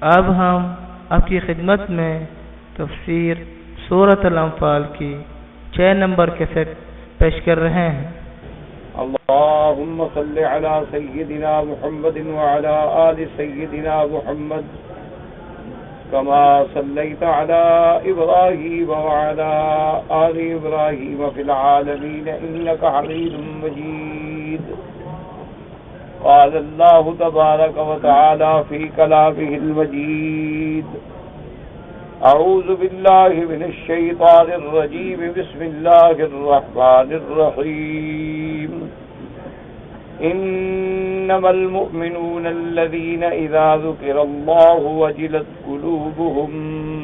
اب ہم آپ کی خدمت میں تفسیر سورۃ الانفال کی 6 نمبر کیسٹ پیش کر رہے ہیں۔ اللهم صل على سيدنا محمد وعلى آل سيدنا محمد كما صليت على إبراهيم وعلى آل إبراهيم في العالمين إنك حميد مجيد۔ قال الله تبارك وتعالى في كلامه المجيد: أعوذ بالله من الشيطان الرجيم، بسم الله الرحمن الرحيم۔ إنما المؤمنون الذين إذا ذكر الله وجلت قلوبهم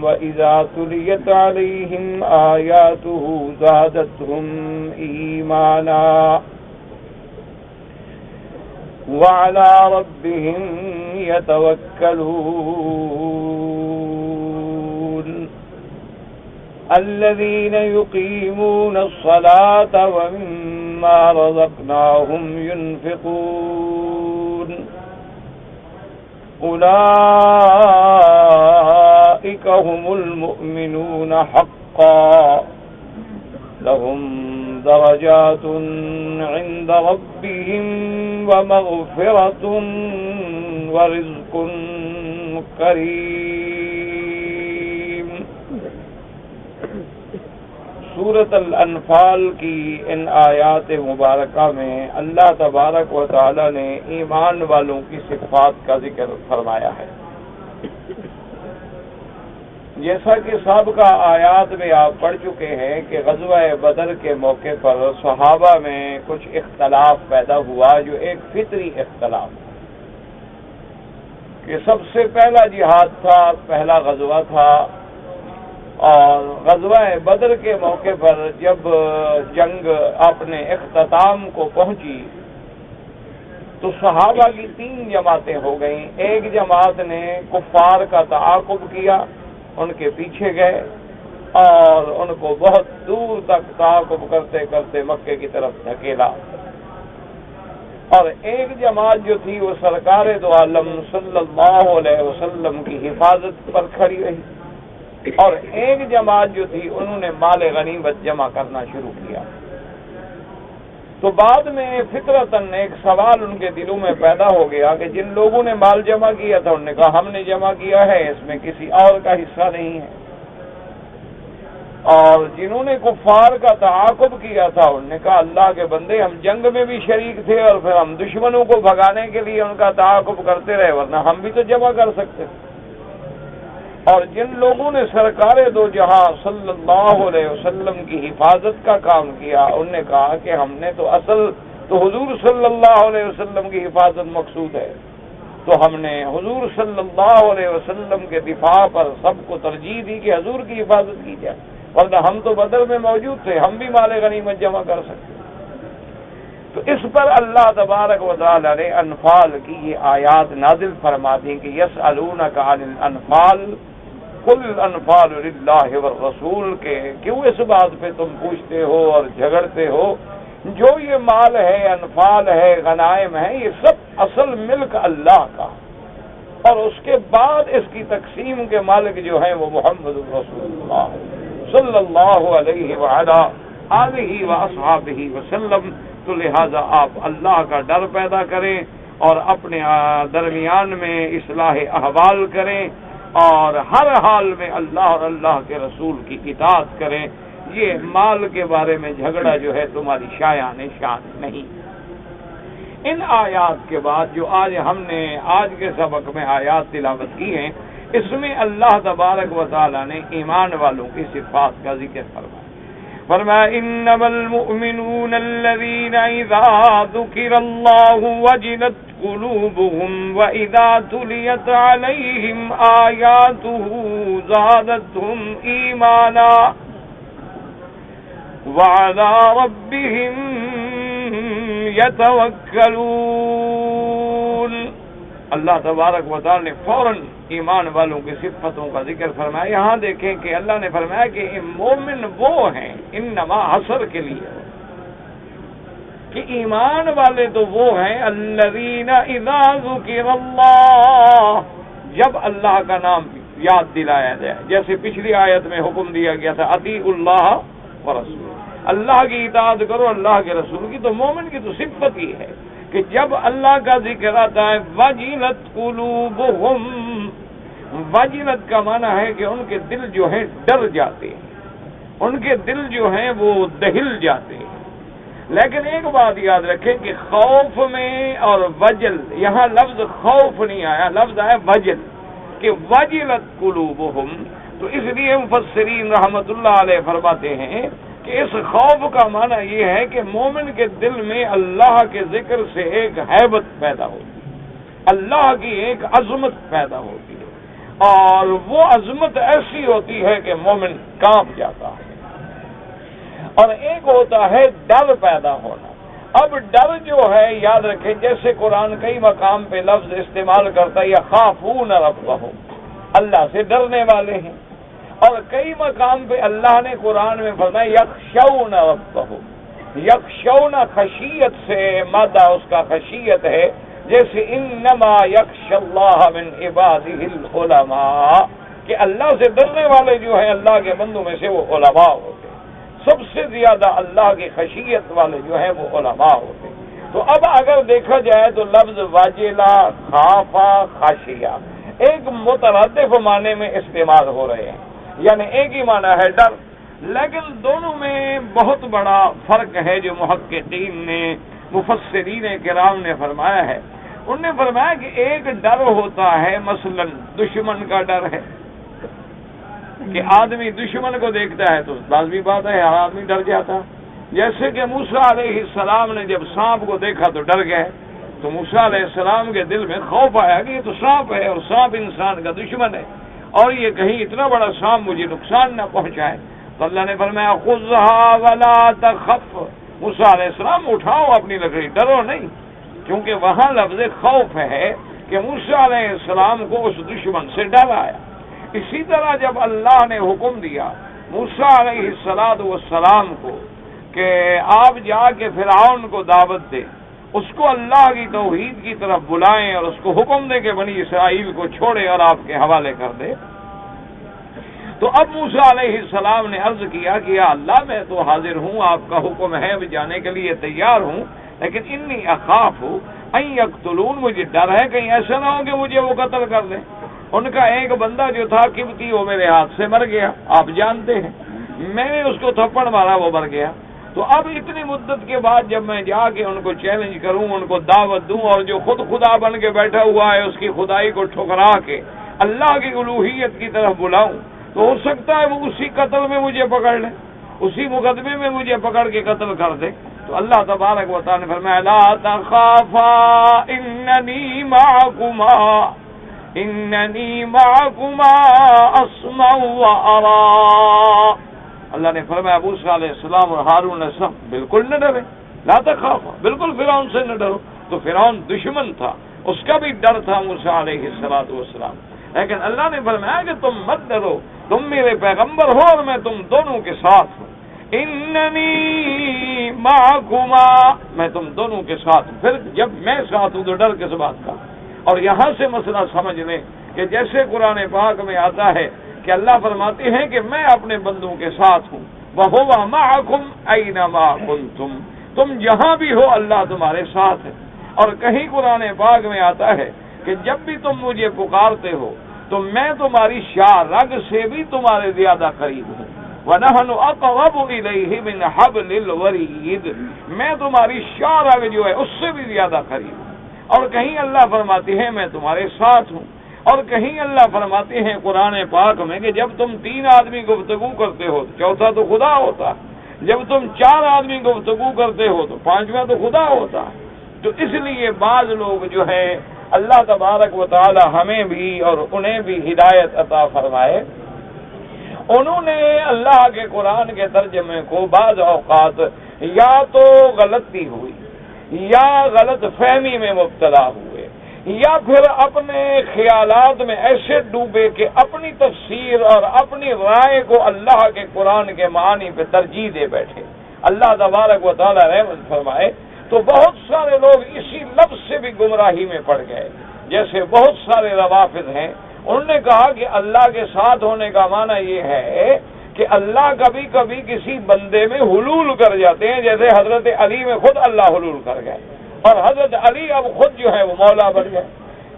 وإذا تليت عليهم آياته زادتهم إيمانا وعلى ربهم يتوكلون۔ الذين يقيمون الصلاة ومما رزقناهم ينفقون، أولئك هم المؤمنون حقا، لهم درجات عند ربهم ومغفرة ورزق کریم۔ سورۃ الانفال کی ان آیات مبارکہ میں اللہ تبارک و تعالی نے ایمان والوں کی صفات کا ذکر فرمایا ہے۔ جیسا کہ سابقہ آیات میں آپ پڑھ چکے ہیں کہ غزوہ بدر کے موقع پر صحابہ میں کچھ اختلاف پیدا ہوا، جو ایک فطری اختلاف کہ سب سے پہلا جہاد تھا، پہلا غزوہ تھا، اور غزوہ بدر کے موقع پر جب جنگ اپنے اختتام کو پہنچی تو صحابہ کی 3 جماعتیں ہو گئیں۔ ایک جماعت نے کفار کا تعاقب کیا، ان کے پیچھے گئے اور ان کو بہت دور تک تعاقب کرتے کرتے مکے کی طرف دھکیلا، اور ایک جماعت جو تھی وہ سرکار دو عالم صلی اللہ علیہ وسلم کی حفاظت پر کھڑی رہی، اور ایک جماعت جو تھی انہوں نے مال غنیمت جمع کرنا شروع کیا۔ تو بعد میں فطرتاً ایک سوال ان کے دلوں میں پیدا ہو گیا کہ جن لوگوں نے مال جمع کیا تھا انہوں نے کہا ہم نے جمع کیا ہے، اس میں کسی اور کا حصہ نہیں ہے، اور جنہوں نے کفار کا تعاقب کیا تھا انہوں نے کہا اللہ کے بندے ہم جنگ میں بھی شریک تھے اور پھر ہم دشمنوں کو بھگانے کے لیے ان کا تعاقب کرتے رہے، ورنہ ہم بھی تو جمع کر سکتے تھے۔ اور جن لوگوں نے سرکار دو جہاں صلی اللہ علیہ وسلم کی حفاظت کا کام کیا انہوں نے کہا کہ ہم نے تو اصل تو حضور صلی اللہ علیہ وسلم کی حفاظت مقصود ہے، تو ہم نے حضور صلی اللہ علیہ وسلم کے دفاع پر سب کو ترجیح دی کہ حضور کی حفاظت کی جائے، ورنہ ہم تو بدر میں موجود تھے، ہم بھی مال غنیمت جمع کر سکتے۔ تو اس پر اللہ تبارک و تعالی نے انفال کی یہ آیات نازل فرما دی کہ یسألونک عن الانفال قل الانفال للہ والرسول، کے کیوں اس بات پہ تم پوچھتے ہو اور جھگڑتے ہو؟ جو یہ مال ہے، انفال ہے، غنائم ہے، یہ سب اصل ملک اللہ کا، اور اس کے بعد اس کی تقسیم کے مالک جو ہیں وہ محمد رسول اللہ صلی اللہ علیہ وعلا آلہ واصحابہ وسلم۔ تو لہذا آپ اللہ کا ڈر پیدا کریں اور اپنے درمیان میں اصلاح احوال کریں، اور ہر حال میں اللہ اور اللہ کے رسول کی اطاعت کریں۔ یہ مال کے بارے میں جھگڑا جو ہے تمہاری شایان شان نہیں۔ ان آیات کے بعد جو آج ہم نے آج کے سبق میں آیات تلاوت کی ہیں، اس میں اللہ تبارک و تعالی نے ایمان والوں کی صفات کا ذکر فرمایا۔ فرمایا انما المؤمنون الذين اذا ذكر الله وجلت قلوبهم واذا تليت عليهم آياته زادتهم ایمانا وعلى ربهم يتوكلون۔ اللہ تبارک و تعالی نے فوراً ایمان والوں کی صفتوں کا ذکر فرمایا۔ یہاں دیکھیں کہ اللہ نے فرمایا کہ مومن وہ ہیں، انما حصر کے لیے کہ ایمان والے تو وہ ہیں الذین اذا ذکر اللہ، جب اللہ کا نام یاد دلایا جائے، جیسے پچھلی آیت میں حکم دیا گیا تھا اطیعوا اللہ ورسول، اللہ کی اطاعت کرو، اللہ کے رسول کی۔ تو مومن کی تو صفت ہی ہے کہ جب اللہ کا ذکر آتا ہے وجلت قلوبہم، وجلت کا معنی ہے کہ ان کے دل جو ہے ڈر جاتے ہیں، ان کے دل جو ہیں وہ دہل جاتے ہیں۔ لیکن ایک بات یاد رکھیں کہ خوف میں اور وجل، یہاں لفظ خوف نہیں آیا، لفظ آیا وجل، کہ وجلت قلوبہم۔ تو اس لیے مفسرین رحمت اللہ علیہ فرماتے ہیں کہ اس خوف کا معنی یہ ہے کہ مومن کے دل میں اللہ کے ذکر سے ایک ہیبت پیدا ہوتی ہے، اللہ کی ایک عظمت پیدا ہوتی ہے، اور وہ عظمت ایسی ہوتی ہے کہ مومن کانپ جاتا ہے۔ اور ایک ہوتا ہے ڈر پیدا ہونا۔ اب ڈر جو ہے یاد رکھیں، جیسے قرآن کئی مقام پہ لفظ استعمال کرتا ہے یخافون ربہم، اللہ سے ڈرنے والے ہیں، اور کئی مقام پہ اللہ نے قرآن میں فرمایا یخشون ربہم، یخشون خشیت سے مادہ اس کا خشیت ہے، جیسے انما یخش اللہ من عبادہ العلماء، کہ اللہ سے ڈرنے والے جو ہیں اللہ کے بندوں میں سے وہ علماء ہوتے ہیں، سب سے زیادہ اللہ کی خشیت والے جو ہیں وہ علماء ہوتے ہیں۔ تو اب اگر دیکھا جائے تو لفظ واجلہ، خافا، خاشیہ ایک مترادف معنی میں استعمال ہو رہے ہیں، یعنی ایک ہی معنی ہے ڈر، لیکن دونوں میں بہت بڑا فرق ہے جو محققین نے، مفسرین کرام نے فرمایا ہے۔ انہوں نے فرمایا کہ ایک ڈر ہوتا ہے مثلا دشمن کا ڈر ہے، کہ آدمی دشمن کو دیکھتا ہے تو لازمی بات ہے ہر آدمی ڈر جاتا، جیسے کہ موسیٰ علیہ السلام نے جب سانپ کو دیکھا تو ڈر گئے، تو موسیٰ علیہ السلام کے دل میں خوف آیا کہ یہ تو سانپ ہے، اور سانپ انسان کا دشمن ہے، اور یہ کہیں اتنا بڑا سانپ مجھے نقصان نہ پہنچائے۔ تو اللہ نے فرمایا خذھا ولا تخف، موسیٰ علیہ السلام اٹھاؤ اپنی لکڑی، ڈرو نہیں، کیونکہ وہاں لفظ خوف ہے کہ موسیٰ علیہ السلام کو اس دشمن سے ڈر آیا۔ اسی طرح جب اللہ نے حکم دیا موسیٰ علیہ السلام کو کہ آپ جا کے فرعون کو دعوت دیں، اس کو اللہ کی توحید کی طرف بلائیں، اور اس کو حکم دیں کہ بنی اسرائیل کو چھوڑے اور آپ کے حوالے کر دے، تو اب موسیٰ علیہ السلام نے عرض کیا کہ یا اللہ میں تو حاضر ہوں، آپ کا حکم ہے، میں جانے کے لیے تیار ہوں، لیکن انی اخاف ان یقتلون، مجھے ڈر ہے کہیں ایسا نہ ہو کہ مجھے وہ قتل کر دیں۔ ان کا ایک بندہ جو تھا قبطی، وہ میرے ہاتھ سے مر گیا، آپ جانتے ہیں، میں نے اس کو تھپڑ مارا، وہ مر گیا۔ تو اب اتنی مدت کے بعد جب میں جا کے ان کو چیلنج کروں، ان کو دعوت دوں، اور جو خود خدا بن کے بیٹھا ہوا ہے اس کی خدائی کو ٹھکرا کے اللہ کی الوہیت کی طرف بلاؤں، تو ہو سکتا ہے وہ اسی قتل میں مجھے پکڑ لے، اسی مقدمے میں مجھے پکڑ کے قتل کر دے۔ تو اللہ تبارک و تعالی نے فرمایا لا تخافا اننی معکما، اننی معکما اسمع و ارا۔ اللہ نے فرمایا موسیٰ علیہ السلام اور ہارون علیہ السلام بالکل نہ ڈرے، لا تخافا، بالکل فرعون سے نہ ڈرو۔ تو فرعون دشمن تھا، اس کا بھی ڈر تھا موسیٰ علیہ السلام، لیکن اللہ نے فرمایا کہ تم مت ڈرو، تم میرے پیغمبر ہو اور میں تم دونوں کے ساتھ ہوں، اننی معکما، میں تم دونوں کے ساتھ ہوں۔ پھر جب میں ساتھ ہوں تو ڈر کس بات کا؟ اور یہاں سے مسئلہ سمجھ لیں کہ جیسے قرآن پاک میں آتا ہے کہ اللہ فرماتے ہیں کہ میں اپنے بندوں کے ساتھ ہوں، وَهُوَ مَعَكُمْ أَيْنَمَا كُنْتُمْ، تم جہاں بھی ہو اللہ تمہارے ساتھ ہے۔ اور کہیں قرآن پاک میں آتا ہے کہ جب بھی تم مجھے پکارتے ہو تو میں تمہاری شاہ رگ سے بھی تمہارے زیادہ قریب ہوں، وَنَحْنُ أَقْرَبُ إِلَيْهِ مِنْ حَبْلِ الْوَرِيدِ، میں تمہاری شاہ رگ جو ہے اس سے بھی زیادہ قریب ہوں۔ اور کہیں اللہ فرماتے ہیں میں تمہارے ساتھ ہوں، اور کہیں اللہ فرماتے ہیں قرآن پاک میں کہ جب تم 3 آدمی گفتگو کرتے ہو تو چوتھا تو خدا ہوتا ہے، جب تم 4 آدمی گفتگو کرتے ہو تو 5واں تو خدا ہوتا ہے۔ تو اس لیے بعض لوگ جو ہے اللہ تبارک و تعالی ہمیں بھی اور انہیں بھی ہدایت عطا فرمائے، انہوں نے اللہ کے قرآن کے ترجمے کو بعض اوقات یا تو غلطی ہوئی یا غلط فہمی میں مبتلا ہوئے، یا پھر اپنے خیالات میں ایسے ڈوبے کہ اپنی تفسیر اور اپنی رائے کو اللہ کے قرآن کے معانی پہ ترجیح دے بیٹھے۔ اللہ تبارک و تعالی رحمت فرمائے۔ تو بہت سارے لوگ اسی لفظ سے بھی گمراہی میں پڑ گئے، جیسے بہت سارے روافض ہیں انہوں نے کہا کہ اللہ کے ساتھ ہونے کا معنی یہ ہے کہ اللہ کبھی کبھی کسی بندے میں حلول کر جاتے ہیں، جیسے حضرت علی میں خود اللہ حلول کر گئے اور حضرت علی اب خود جو ہے وہ مولا بن گئے۔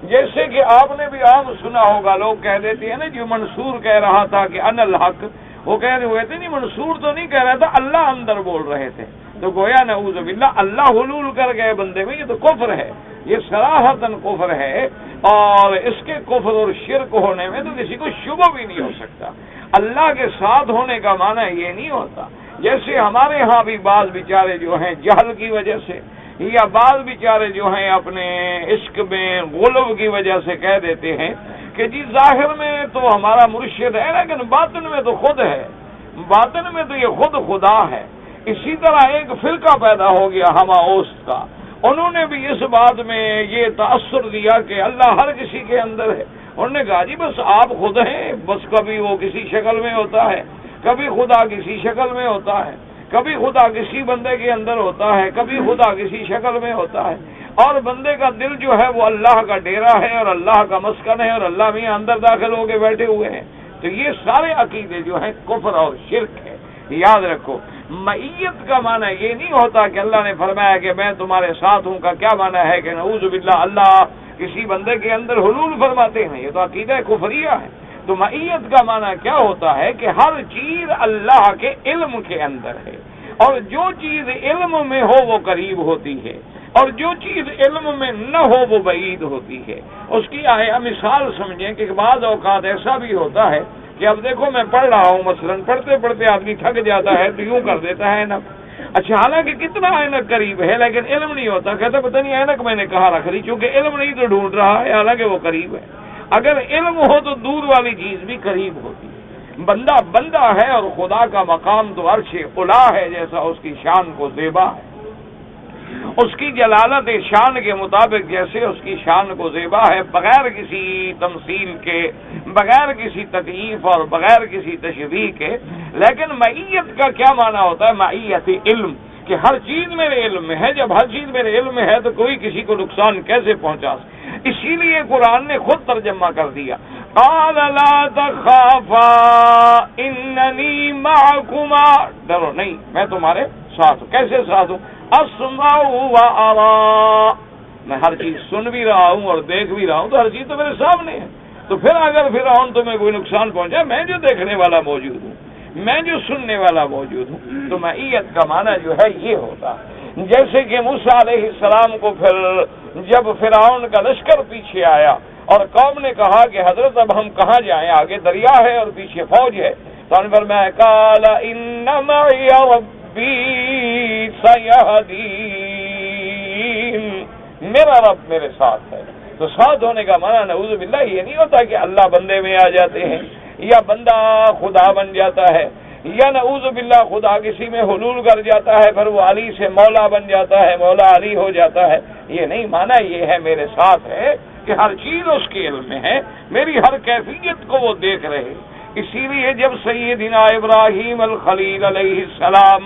جیسے کہ آپ نے بھی عام سنا ہوگا، لوگ کہہ دیتے ہیں نا، جو منصور کہہ رہا تھا کہ ان الحق، وہ کہہ رہے ہوئے تھے نہیں، منصور تو نہیں کہہ رہا تھا، اللہ اندر بول رہے تھے، تو گویا نعوذ باللہ اللہ حلول کر گئے بندے میں، یہ تو کفر ہے، یہ صراحتاً کفر ہے، اور اس کے کفر اور شرک ہونے میں تو کسی کو شبہ بھی نہیں ہو سکتا۔ اللہ کے ساتھ ہونے کا معنی یہ نہیں ہوتا، جیسے ہمارے ہاں بھی بعض بیچارے جو ہیں جہل کی وجہ سے، یا بعض بیچارے جو ہیں اپنے عشق میں غلو کی وجہ سے کہہ دیتے ہیں کہ جی ظاہر میں تو ہمارا مرشد ہے لیکن باطن میں تو خود ہے، باطن میں تو یہ خود خدا ہے۔ اسی طرح ایک فرقہ پیدا ہو گیا ہما اوست کا، انہوں نے بھی اس بات میں یہ تاثر دیا کہ اللہ ہر کسی کے اندر ہے۔ انہوں نے کہا جی بس آپ خود ہیں، بس کبھی وہ کسی شکل میں ہوتا ہے، کبھی خدا کسی شکل میں ہوتا ہے، کبھی خدا کسی بندے کے اندر ہوتا ہے، کبھی خدا کسی شکل میں ہوتا ہے، اور بندے کا دل جو ہے وہ اللہ کا ڈیرا ہے اور اللہ کا مسکن ہے اور اللہ میں اندر داخل ہو کے بیٹھے ہوئے ہیں۔ تو یہ سارے عقیدے جو ہیں کفر اور شرک ہے۔ یاد رکھو، معیت کا معنی یہ نہیں ہوتا کہ اللہ نے فرمایا کہ میں تمہارے ساتھ ہوں، کا کیا معنی ہے کہ نعوذ باللہ اللہ کسی بندے کے اندر حلول فرماتے ہیں، یہ تو عقیدہ کفریہ ہے۔ تو معیت کا معنی کیا ہوتا ہے کہ ہر چیز اللہ کے علم کے اندر ہے، اور جو چیز علم میں ہو وہ قریب ہوتی ہے، اور جو چیز علم میں نہ ہو وہ بعید ہوتی ہے۔ اس کی مثال سمجھیں کہ بعض اوقات ایسا بھی ہوتا ہے کہ اب دیکھو میں پڑھ رہا ہوں، مثلا پڑھتے پڑھتے آدمی تھک جاتا ہے تو یوں کر دیتا ہے اینک، اچھا حالانکہ کتنا اینک قریب ہے لیکن علم نہیں ہوتا، کہتا پتہ نہیں اینک میں نے کہاں رکھ لی، چونکہ علم نہیں تو ڈھونڈ رہا ہے حالانکہ وہ قریب ہے۔ اگر علم ہو تو دور والی چیز بھی قریب ہوتی ہے۔ بندہ بندہ ہے اور خدا کا مقام تو عرش اعلیٰ ہے، جیسا اس کی شان کو زیبا ہے، اس کی جلالت شان کے مطابق جیسے اس کی شان کو زیبا ہے، بغیر کسی تمثیل کے، بغیر کسی تکییف اور بغیر کسی تشبیہ کے۔ لیکن معیت کا کیا معنی ہوتا ہے؟ معیت علم، کہ ہر چیز میرے علم میں ہے۔ جب ہر چیز میرے علم میں ہے تو کوئی کسی کو نقصان کیسے پہنچا سکے؟ اسی لیے قرآن نے خود ترجمہ کر دیا، قال لا تخافا اننی معکما، ڈرو نہیں میں تمہارے ساتھ ہوں۔ کیسے ساتھ ہوں؟ اسمع و ارا، میں ہر چیز سن بھی رہا ہوں اور دیکھ بھی رہا ہوں، تو ہر چیز تو میرے سامنے ہے۔ تو پھر اگر فرعون تمہیں کوئی نقصان پہنچا، میں جو دیکھنے والا موجود ہوں، میں جو سننے والا موجود ہوں۔ تو معیت کا معنی جو ہے یہ ہوتا ہے۔ جیسے کہ موسیٰ علیہ السلام کو پھر جب فرعون کا لشکر پیچھے آیا اور قوم نے کہا کہ حضرت اب ہم کہاں جائیں، آگے دریا ہے اور پیچھے فوج ہے، تو ان پر میں قال ان معی ربی سیہدین، میرا رب میرے ساتھ ہے۔ تو ساتھ ہونے کا معنی نعوذ باللہ یہ نہیں ہوتا کہ اللہ بندے میں آ جاتے ہیں یا بندہ خدا بن جاتا ہے، یا نعوذ باللہ خدا کسی میں حلول کر جاتا ہے پھر وہ علی سے مولا بن جاتا ہے، مولا علی ہو جاتا ہے۔ یہ نہیں، معنی یہ ہے میرے ساتھ ہے کہ ہر چیز اس کے علم میں ہے، میری ہر کیفیت کو وہ دیکھ رہے۔ اسی لیے جب سیدنا ابراہیم الخلیل علیہ السلام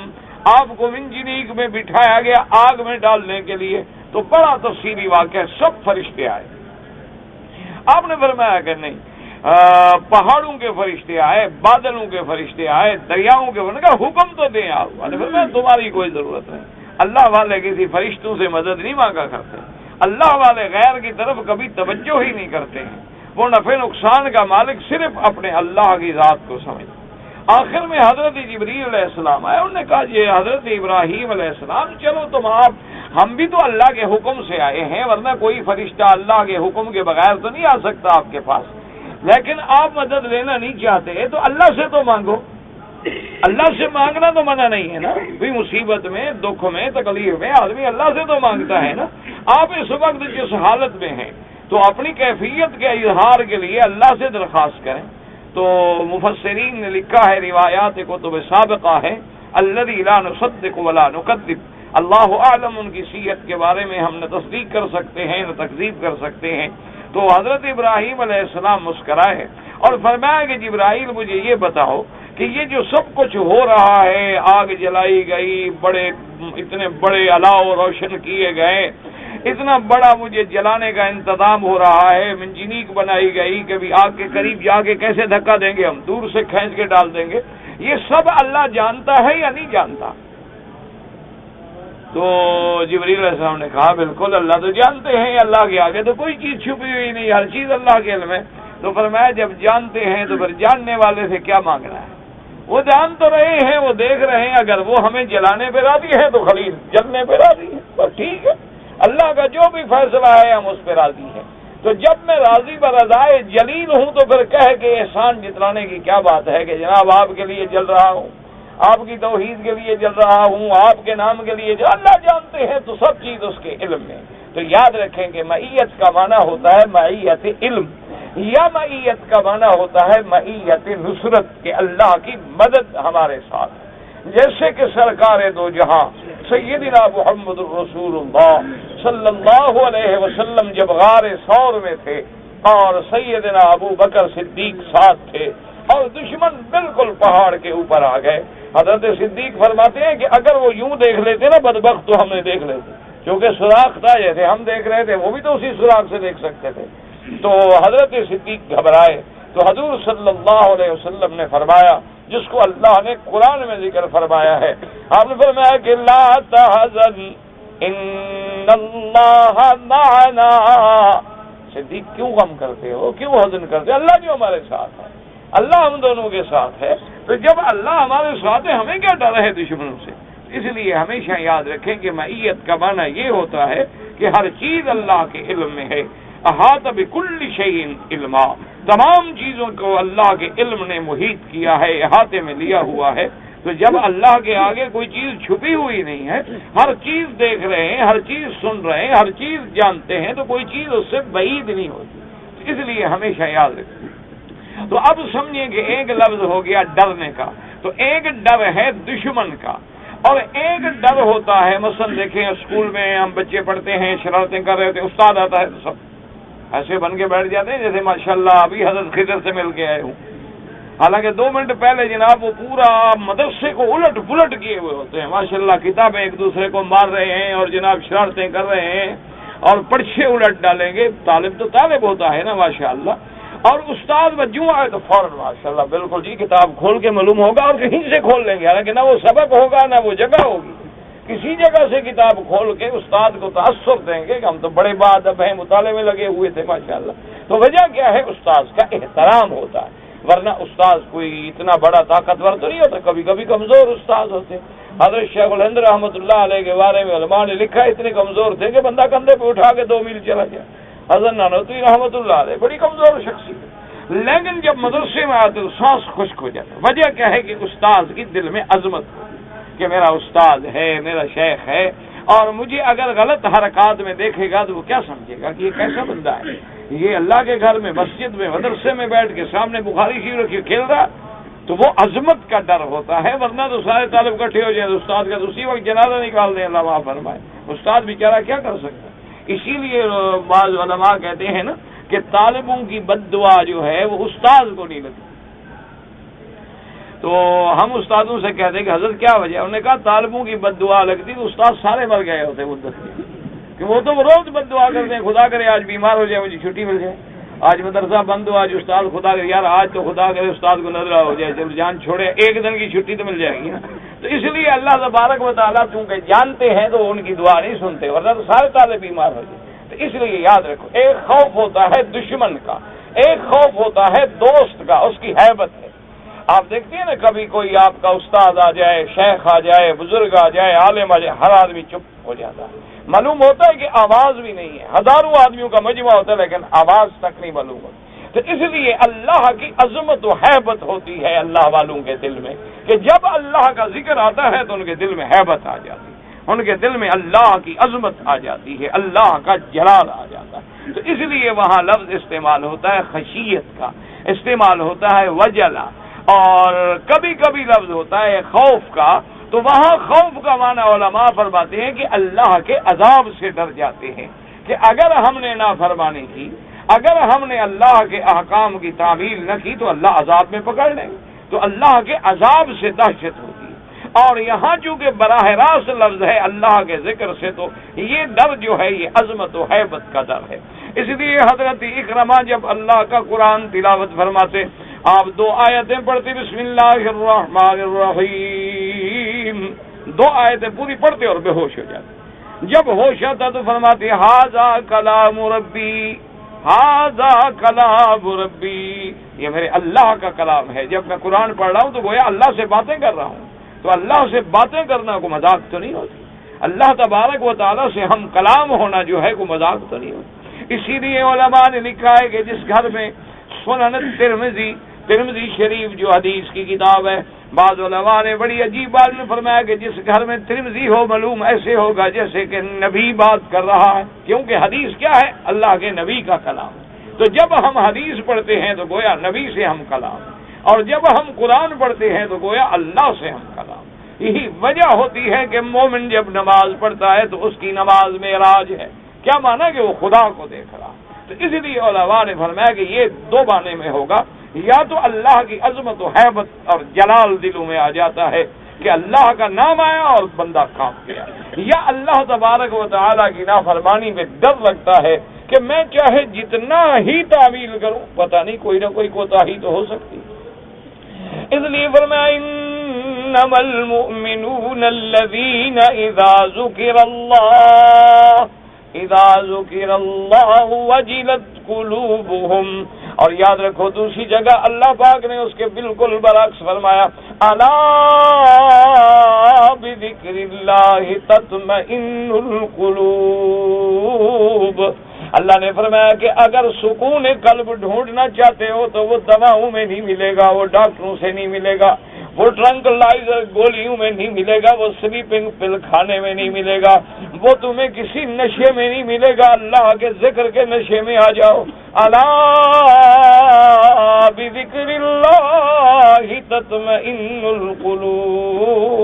آپ کو منجنیق میں بٹھایا گیا آگ میں ڈالنے کے لیے، تو بڑا تفصیلی واقعہ، سب فرشتے آئے۔ آپ نے فرمایا کہ نہیں، پہاڑوں کے فرشتے آئے، بادلوں کے فرشتے آئے، دریاؤں کے فرشتے، حکم تو دیں آپ۔ تمہاری کوئی ضرورت نہیں۔ اللہ والے کسی فرشتوں سے مدد نہیں مانگا کرتے، اللہ والے غیر کی طرف کبھی توجہ ہی نہیں کرتے ہیں، وہ نفع نقصان کا مالک صرف اپنے اللہ کی ذات کو سمجھتے۔ آخر میں حضرت جبریل علیہ السلام آئے، انہوں نے کہا یہ حضرت ابراہیم علیہ السلام چلو تم آپ، ہم بھی تو اللہ کے حکم سے آئے ہیں، ورنہ کوئی فرشتہ اللہ کے حکم کے بغیر تو نہیں آ سکتا آپ کے پاس، لیکن آپ مدد لینا نہیں چاہتے تو اللہ سے تو مانگو۔ اللہ سے مانگنا تو منع نہیں ہے نا، بھی مصیبت میں، دکھ میں، تکلیف میں آدمی اللہ سے تو مانگتا ہے نا۔ آپ اس وقت جس حالت میں ہیں تو اپنی کیفیت کے اظہار کے لیے اللہ سے درخواست کریں۔ تو مفسرین نے لکھا ہے، روایات کتب سابقہ ہے، الذی لا نصدق ولا نکذب، اللہ اعلم ان کی صحت کے بارے میں ہم نہ تصدیق کر سکتے ہیں نہ تکذیب کر سکتے ہیں۔ تو حضرت ابراہیم علیہ السلام مسکرائے اور فرمایا کہ جبرائیل مجھے یہ بتاؤ کہ یہ جو سب کچھ ہو رہا ہے، آگ جلائی گئی، اتنے بڑے الاؤ روشن کیے گئے، اتنا بڑا مجھے جلانے کا انتظام ہو رہا ہے، منجنیق بنائی گئی، کبھی آگ کے قریب جا کے کیسے دھکا دیں گے ہم، دور سے کھینچ کے ڈال دیں گے، یہ سب اللہ جانتا ہے یا نہیں جانتا؟ تو جبریل علیہ السلام نے کہا بالکل اللہ تو جانتے ہیں، اللہ کے آگے تو کوئی چیز چھپی ہوئی نہیں، ہر چیز اللہ کے علم ہے۔ تو فرمایا جب جانتے ہیں تو پھر جاننے والے سے کیا مانگنا ہے؟ وہ جان تو رہے ہیں، وہ دیکھ رہے ہیں، اگر وہ ہمیں جلانے پہ راضی ہے تو خلیل جلنے پہ راضی ہے، بس ٹھیک ہے، اللہ کا جو بھی فیصلہ ہے ہم اس پہ راضی ہیں۔ تو جب میں راضی برضائے جلیل ہوں تو پھر کہہ کے احسان جتلانے کی کیا بات ہے کہ جناب آپ کے لیے جل رہا ہوں، آپ کی توحید کے لیے جل رہا ہوں، آپ کے نام کے لیے جو اللہ جانتے ہیں تو سب چیز اس کے علم میں۔ تو یاد رکھیں کہ معیت کا معنی ہوتا ہے معیت علم، یا معیت کا معنی ہوتا ہے معیت نصرت، کہ اللہ کی مدد ہمارے ساتھ ہے۔ جیسے کہ سرکار دو جہاں سیدنا محمد الرسول اللہ صلی اللہ علیہ وسلم جب غار ثور میں تھے اور سیدنا ابو بکر صدیق ساتھ تھے اور دشمن بالکل پہاڑ کے اوپر آ گئے، حضرت صدیق فرماتے ہیں کہ اگر وہ یوں دیکھ لیتے نا بدبخت تو ہم نے دیکھ لیتے، کیونکہ سوراخ تھا، جیسے ہم دیکھ رہے تھے وہ بھی تو اسی سوراخ سے دیکھ سکتے تھے۔ تو حضرت صدیق گھبرائے تو حضور صلی اللہ علیہ وسلم نے فرمایا، جس کو اللہ نے قرآن میں ذکر فرمایا ہے، آپ نے فرمایا کہ لا تحزن ان اللہ معنا۔ صدیق کیوں غم کرتے ہو، کیوں حزن کرتے ہو؟ اللہ جو ہمارے ساتھ ہے، اللہ ہم دونوں کے ساتھ ہے، تو جب اللہ ہمارے ساتھ ہے ہمیں کیا ڈر ہے دشمنوں سے؟ اس لیے ہمیشہ یاد رکھیں کہ معیت کا معنی یہ ہوتا ہے کہ ہر چیز اللہ کے علم میں ہے۔ احاط بکل شیء علما، تمام چیزوں کو اللہ کے علم نے محیط کیا ہے، احاطے میں لیا ہوا ہے۔ تو جب اللہ کے آگے کوئی چیز چھپی ہوئی نہیں ہے، ہر چیز دیکھ رہے ہیں، ہر چیز سن رہے ہیں، ہر چیز جانتے ہیں، تو کوئی چیز اس سے بعید نہیں ہوتی، اس لیے ہمیشہ یاد رکھیں۔ تو اب سمجھیں کہ ایک لفظ ہو گیا ڈرنے کا، تو ایک ڈر ہے دشمن کا، اور ایک ڈر ہوتا ہے، مثلا دیکھیں اسکول میں ہم بچے پڑھتے ہیں، شرارتیں کر رہے ہوتے، استاد آتا ہے تو سب ایسے بن کے بیٹھ جاتے ہیں جیسے ماشاءاللہ ابھی حضرت خضر سے مل کے آئے ہوں، حالانکہ 2 منٹ پہلے جناب وہ پورا مدرسے کو الٹ پلٹ کیے ہوئے ہوتے ہیں، ماشاءاللہ کتابیں ایک دوسرے کو مار رہے ہیں اور جناب شرارتیں کر رہے ہیں اور پرچے الٹ ڈالیں گے۔ طالب تو طالب ہوتا ہے نا ماشاءاللہ، اور استاد بجوں آئے تو فوراً ماشاءاللہ بالکل جی کتاب کھول کے معلوم ہوگا، اور کہیں سے کھول لیں گے، حالانکہ نہ وہ سبق ہوگا نہ وہ جگہ ہوگی، کسی جگہ سے کتاب کھول کے استاد کو تاثر دیں گے کہ ہم تو بڑے بادب ہیں، مطالعے میں لگے ہوئے تھے ماشاءاللہ۔ تو وجہ کیا ہے؟ استاد کا احترام ہوتا ہے، ورنہ استاد کوئی اتنا بڑا طاقتور تو نہیں ہوتا، کبھی کبھی کمزور استاد ہوتے ہیں۔ حضرت شیخ الہند رحمۃ اللہ علیہ کے بارے میں علماء نے لکھا اتنے کمزور تھے کہ بندہ کندھے پہ اٹھا کے 2 میل چلا جائے۔ حضرت نانوتوی رحمۃ اللہ علیہ بڑی کمزور شخصیت، لیکن جب مدرسے میں آتے تو سانس خشک ہو جاتا۔ وجہ کیا ہے کہ استاد کی دل میں عظمت ہو کہ میرا استاد ہے، میرا شیخ ہے، اور مجھے اگر غلط حرکات میں دیکھے گا تو وہ کیا سمجھے گا کہ یہ کیسا بندہ ہے، یہ اللہ کے گھر میں، مسجد میں، مدرسے میں بیٹھ کے سامنے بخاری شریف رکھی کھیل رہا، تو وہ عظمت کا ڈر ہوتا ہے۔ ورنہ تو سارے طالب اکٹھے ہو جائیں تو استاد کا اسی وقت جنازہ نکال دیں، اللہ معاف فرمائے، استاد بیچارہ کیا کر سکتا ہے۔ اسی لیے بعض علماء کہتے ہیں نا کہ طالبوں کی بد دعا جو ہے وہ استاد کو نہیں لگتی۔ تو ہم استادوں سے کہتے ہیں کہ حضرت کیا وجہ؟ انہوں نے کہا طالبوں کی بد دعا لگتی تو استاد سارے مر گئے ہوتے مدت کے، کہ وہ تو روز بد دعا کرتے ہیں، خدا کرے آج بیمار ہو جائے، مجھے چھٹی مل جائے، آج مدرسہ بند ہو، آج استاد خدا کرے یار آج تو خدا کرے استاد کو نظرہ ہو جائے، جب جان چھوڑے 1 دن کی چھٹی تو مل جائے گی نا۔ تو اس لیے اللہ تبارک و تعالیٰ چونکہ جانتے ہیں تو ان کی دعا نہیں سنتے، ورنہ تو سارے طالب بیمار ہو جائے۔ تو اس لیے یاد رکھو، ایک خوف ہوتا ہے دشمن کا، ایک خوف ہوتا ہے دوست کا، اس کی ہیبت ہے۔ آپ دیکھتے ہیں نا کبھی کوئی آپ کا استاد آ جائے، شیخ آ جائے، بزرگ آ جائے، عالم آ جائے، ہر آدمی چپ ہو جاتا ہے، معلوم ہوتا ہے کہ آواز بھی نہیں ہے، ہزاروں آدمیوں کا مجمع ہوتا ہے لیکن آواز تک نہیں معلوم ہوتی۔ تو اس لیے اللہ کی عظمت و ہیبت ہوتی ہے اللہ والوں کے دل میں، کہ جب اللہ کا ذکر آتا ہے تو ان کے دل میں ہیبت آ جاتی ہے، ان کے دل میں اللہ کی عظمت آ جاتی ہے، اللہ کا جلال آ جاتا ہے۔ تو اس لیے وہاں لفظ استعمال ہوتا ہے خشیت کا، استعمال ہوتا ہے وجلا، اور کبھی کبھی لفظ ہوتا ہے خوف کا۔ تو وہاں خوف کا معنی علماء فرماتے ہیں کہ اللہ کے عذاب سے ڈر جاتے ہیں، کہ اگر ہم نے نافرمانی کی، اگر ہم نے اللہ کے احکام کی تعمیل نہ کی تو اللہ عذاب میں پکڑ لیں گے، تو اللہ کے عذاب سے دہشت ہوتی ہے۔ اور یہاں چونکہ براہ راست لفظ ہے اللہ کے ذکر سے، تو یہ ڈر جو ہے یہ عظمت و ہیبت کا ڈر ہے۔ اس لیے حضرت اکرمہ جب اللہ کا قرآن تلاوت فرماتے، آپ 2 آیتیں پڑھتے، بسم اللہ الرحمن الرحیم، 2 آیتیں پوری پڑھتے اور بے ہوش ہو جاتے۔ جب ہوش آتا تو فرماتے ھذا کلام ربی، ھذا کلام ربی، یہ میرے اللہ کا کلام ہے۔ جب میں قرآن پڑھ رہا ہوں تو گویا اللہ سے باتیں کر رہا ہوں، تو اللہ سے باتیں کرنا کو مذاق تو نہیں ہوتی، اللہ تبارک و تعالیٰ سے ہم کلام ہونا جو ہے کو مذاق تو نہیں ہوتی۔ اسی لیے علماء نے لکھا ہے کہ جس گھر میں سنن ترمذی شریف جو حدیث کی کتاب ہے، بعض علماء نے بڑی عجیب بات میں فرمایا کہ جس گھر میں ترمذی ہو معلوم ایسے ہوگا جیسے کہ نبی بات کر رہا ہے، کیونکہ حدیث کیا ہے؟ اللہ کے نبی کا کلام۔ تو جب ہم حدیث پڑھتے ہیں تو گویا نبی سے ہم کلام، اور جب ہم قرآن پڑھتے ہیں تو گویا اللہ سے ہم کلام۔ یہی وجہ ہوتی ہے کہ مومن جب نماز پڑھتا ہے تو اس کی نماز معراج ہے۔ کیا مانا کہ وہ خدا کو دیکھ رہا۔ تو اس لیے علماء نے فرمایا کہ یہ 2 معنی میں ہوگا، یا تو اللہ کی عظمت و ہیبت اور جلال دلوں میں آ جاتا ہے کہ اللہ کا نام آیا اور بندہ کام کیا، یا اللہ تبارک و تعالیٰ کی نافرمانی میں ڈر لگتا ہے کہ میں چاہے جتنا ہی تعویل کروں پتہ نہیں کوئی نہ کوئی کوتاہی تو ہو سکتی۔ اس لیے فرمایا انما المؤمنون الذین اذا ذکر اللہ وجلت قلوبهم، اور یاد رکھو دوسری جگہ اللہ پاک نے اس کے بالکل برعکس فرمایا الا بذکر اللہ تطمئن القلوب۔ اللہ نے فرمایا کہ اگر سکون قلب ڈھونڈنا چاہتے ہو تو وہ دواؤں میں نہیں ملے گا، وہ ڈاکٹروں سے نہیں ملے گا، وہ ٹرنکلائزر گولیوں میں نہیں ملے گا، وہ سلیپنگ پل کھانے میں نہیں ملے گا، وہ تمہیں کسی نشے میں نہیں ملے گا۔ اللہ کے ذکر کے نشے میں آ جاؤ، الا بذکر اللہ تطمئن القلوب،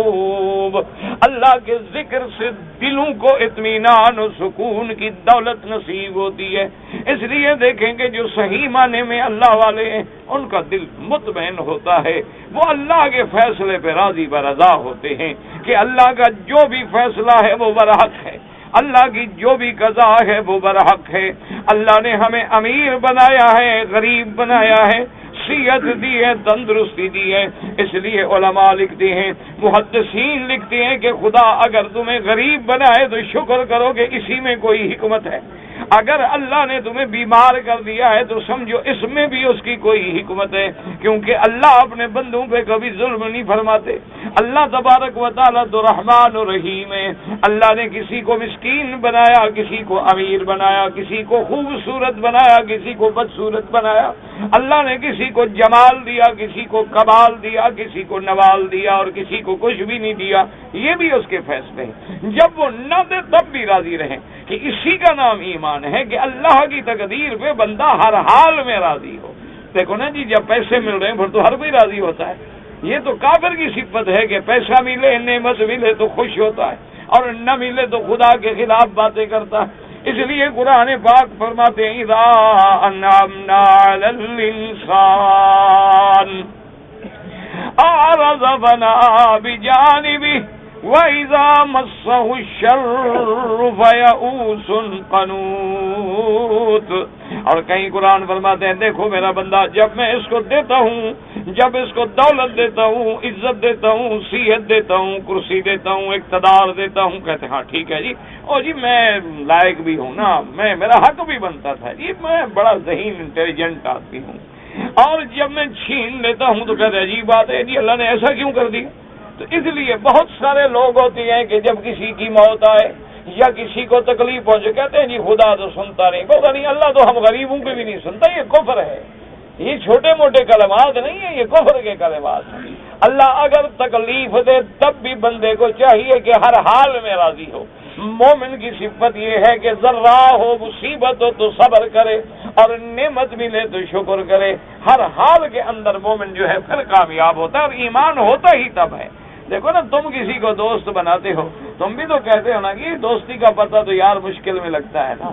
اللہ کے ذکر سے دلوں کو اطمینان و سکون کی دولت نصیب ہوتی ہے۔ اس لیے دیکھیں کہ جو صحیح معنی میں اللہ والے ہیں ان کا دل مطمئن ہوتا ہے، وہ اللہ کے فیصلے پہ راضی برضا ہوتے ہیں کہ اللہ کا جو بھی فیصلہ ہے وہ برحق ہے، اللہ کی جو بھی قضا ہے وہ برحق ہے۔ اللہ نے ہمیں امیر بنایا ہے، غریب بنایا ہے، صحت دی ہے، تندرستی دی ہے۔ اس لیے علماء لکھتے ہیں، محدثین لکھتے ہیں کہ خدا اگر تمہیں غریب بنائے تو شکر کرو کہ اسی میں کوئی حکمت ہے، اگر اللہ نے تمہیں بیمار کر دیا ہے تو سمجھو اس میں بھی اس کی کوئی حکمت ہے، کیونکہ اللہ اپنے بندوں پہ کبھی ظلم نہیں فرماتے۔ اللہ تبارک و تعالیٰ تو رحمان و رحیم ہے۔ اللہ نے کسی کو مسکین بنایا، کسی کو امیر بنایا، کسی کو خوبصورت بنایا، کسی کو بدصورت بنایا۔ اللہ نے کسی کو جمال دیا، کسی کو کمال دیا، کسی کو نوال دیا اور کسی کو کچھ بھی نہیں دیا۔ یہ بھی اس کے فیصلے ہیں، جب وہ نہ دے تب بھی راضی رہیں کہ اسی کا نام ایمان ہے کہ اللہ کی تقدیر پہ بندہ ہر حال میں راضی ہو۔ دیکھو نا جی، جب پیسے مل رہے ہیں پھر تو ہر کوئی راضی ہوتا ہے۔ یہ تو کافر کی صفت ہے کہ پیسہ ملے، نعمت ملے تو خوش ہوتا ہے، اور نہ ملے تو خدا کے خلاف باتیں کرتا ہے۔ اس لیے قرآن پاک فرماتے ہیں اذا انعمنا علی الانسان اعرض فنأى بجانبه وَإِذَا مَسَّهُ الشَّرُّ فَيَئُوسٌ قَنُوطٌ، اور کہیں قرآن فرماتے ہیں دیکھو میرا بندہ، جب میں اس کو دیتا ہوں، جب اس کو دولت دیتا ہوں، عزت دیتا ہوں، صحت دیتا ہوں، کرسی دیتا ہوں، اقتدار دیتا ہوں، کہتے ہاں ٹھیک ہے جی، اور جی میں لائق بھی ہوں نا، میرا حق بھی بنتا تھا جی، میں بڑا ذہین انٹیلیجنٹ آدمی ہوں، اور جب میں چھین لیتا ہوں تو کہتے عجیب بات ہے جی اللہ نے ایسا کیوں کر دیا۔ تو اس لیے بہت سارے لوگ ہوتے ہیں کہ جب کسی کی موت آئے یا کسی کو تکلیف پہنچے کہتے ہیں جی خدا تو سنتا نہیں، پتہ نہیں اللہ تو ہم غریبوں کے بھی نہیں سنتا۔ یہ کفر ہے، یہ چھوٹے موٹے کلمات نہیں ہیں، یہ کفر کے کلمات ہیں۔ اللہ اگر تکلیف دے تب بھی بندے کو چاہیے کہ ہر حال میں راضی ہو۔ مومن کی صفت یہ ہے کہ ذرہ ہو، مصیبت ہو تو صبر کرے، اور نعمت ملے تو شکر کرے۔ ہر حال کے اندر مومن جو ہے پھر کامیاب ہوتا ہے، اور ایمان ہوتا ہی تب ہے۔ دیکھو نا، تم کسی کو دوست بناتے ہو، تم بھی تو کہتے ہو نا کہ دوستی کا پتہ تو یار مشکل میں لگتا ہے نا۔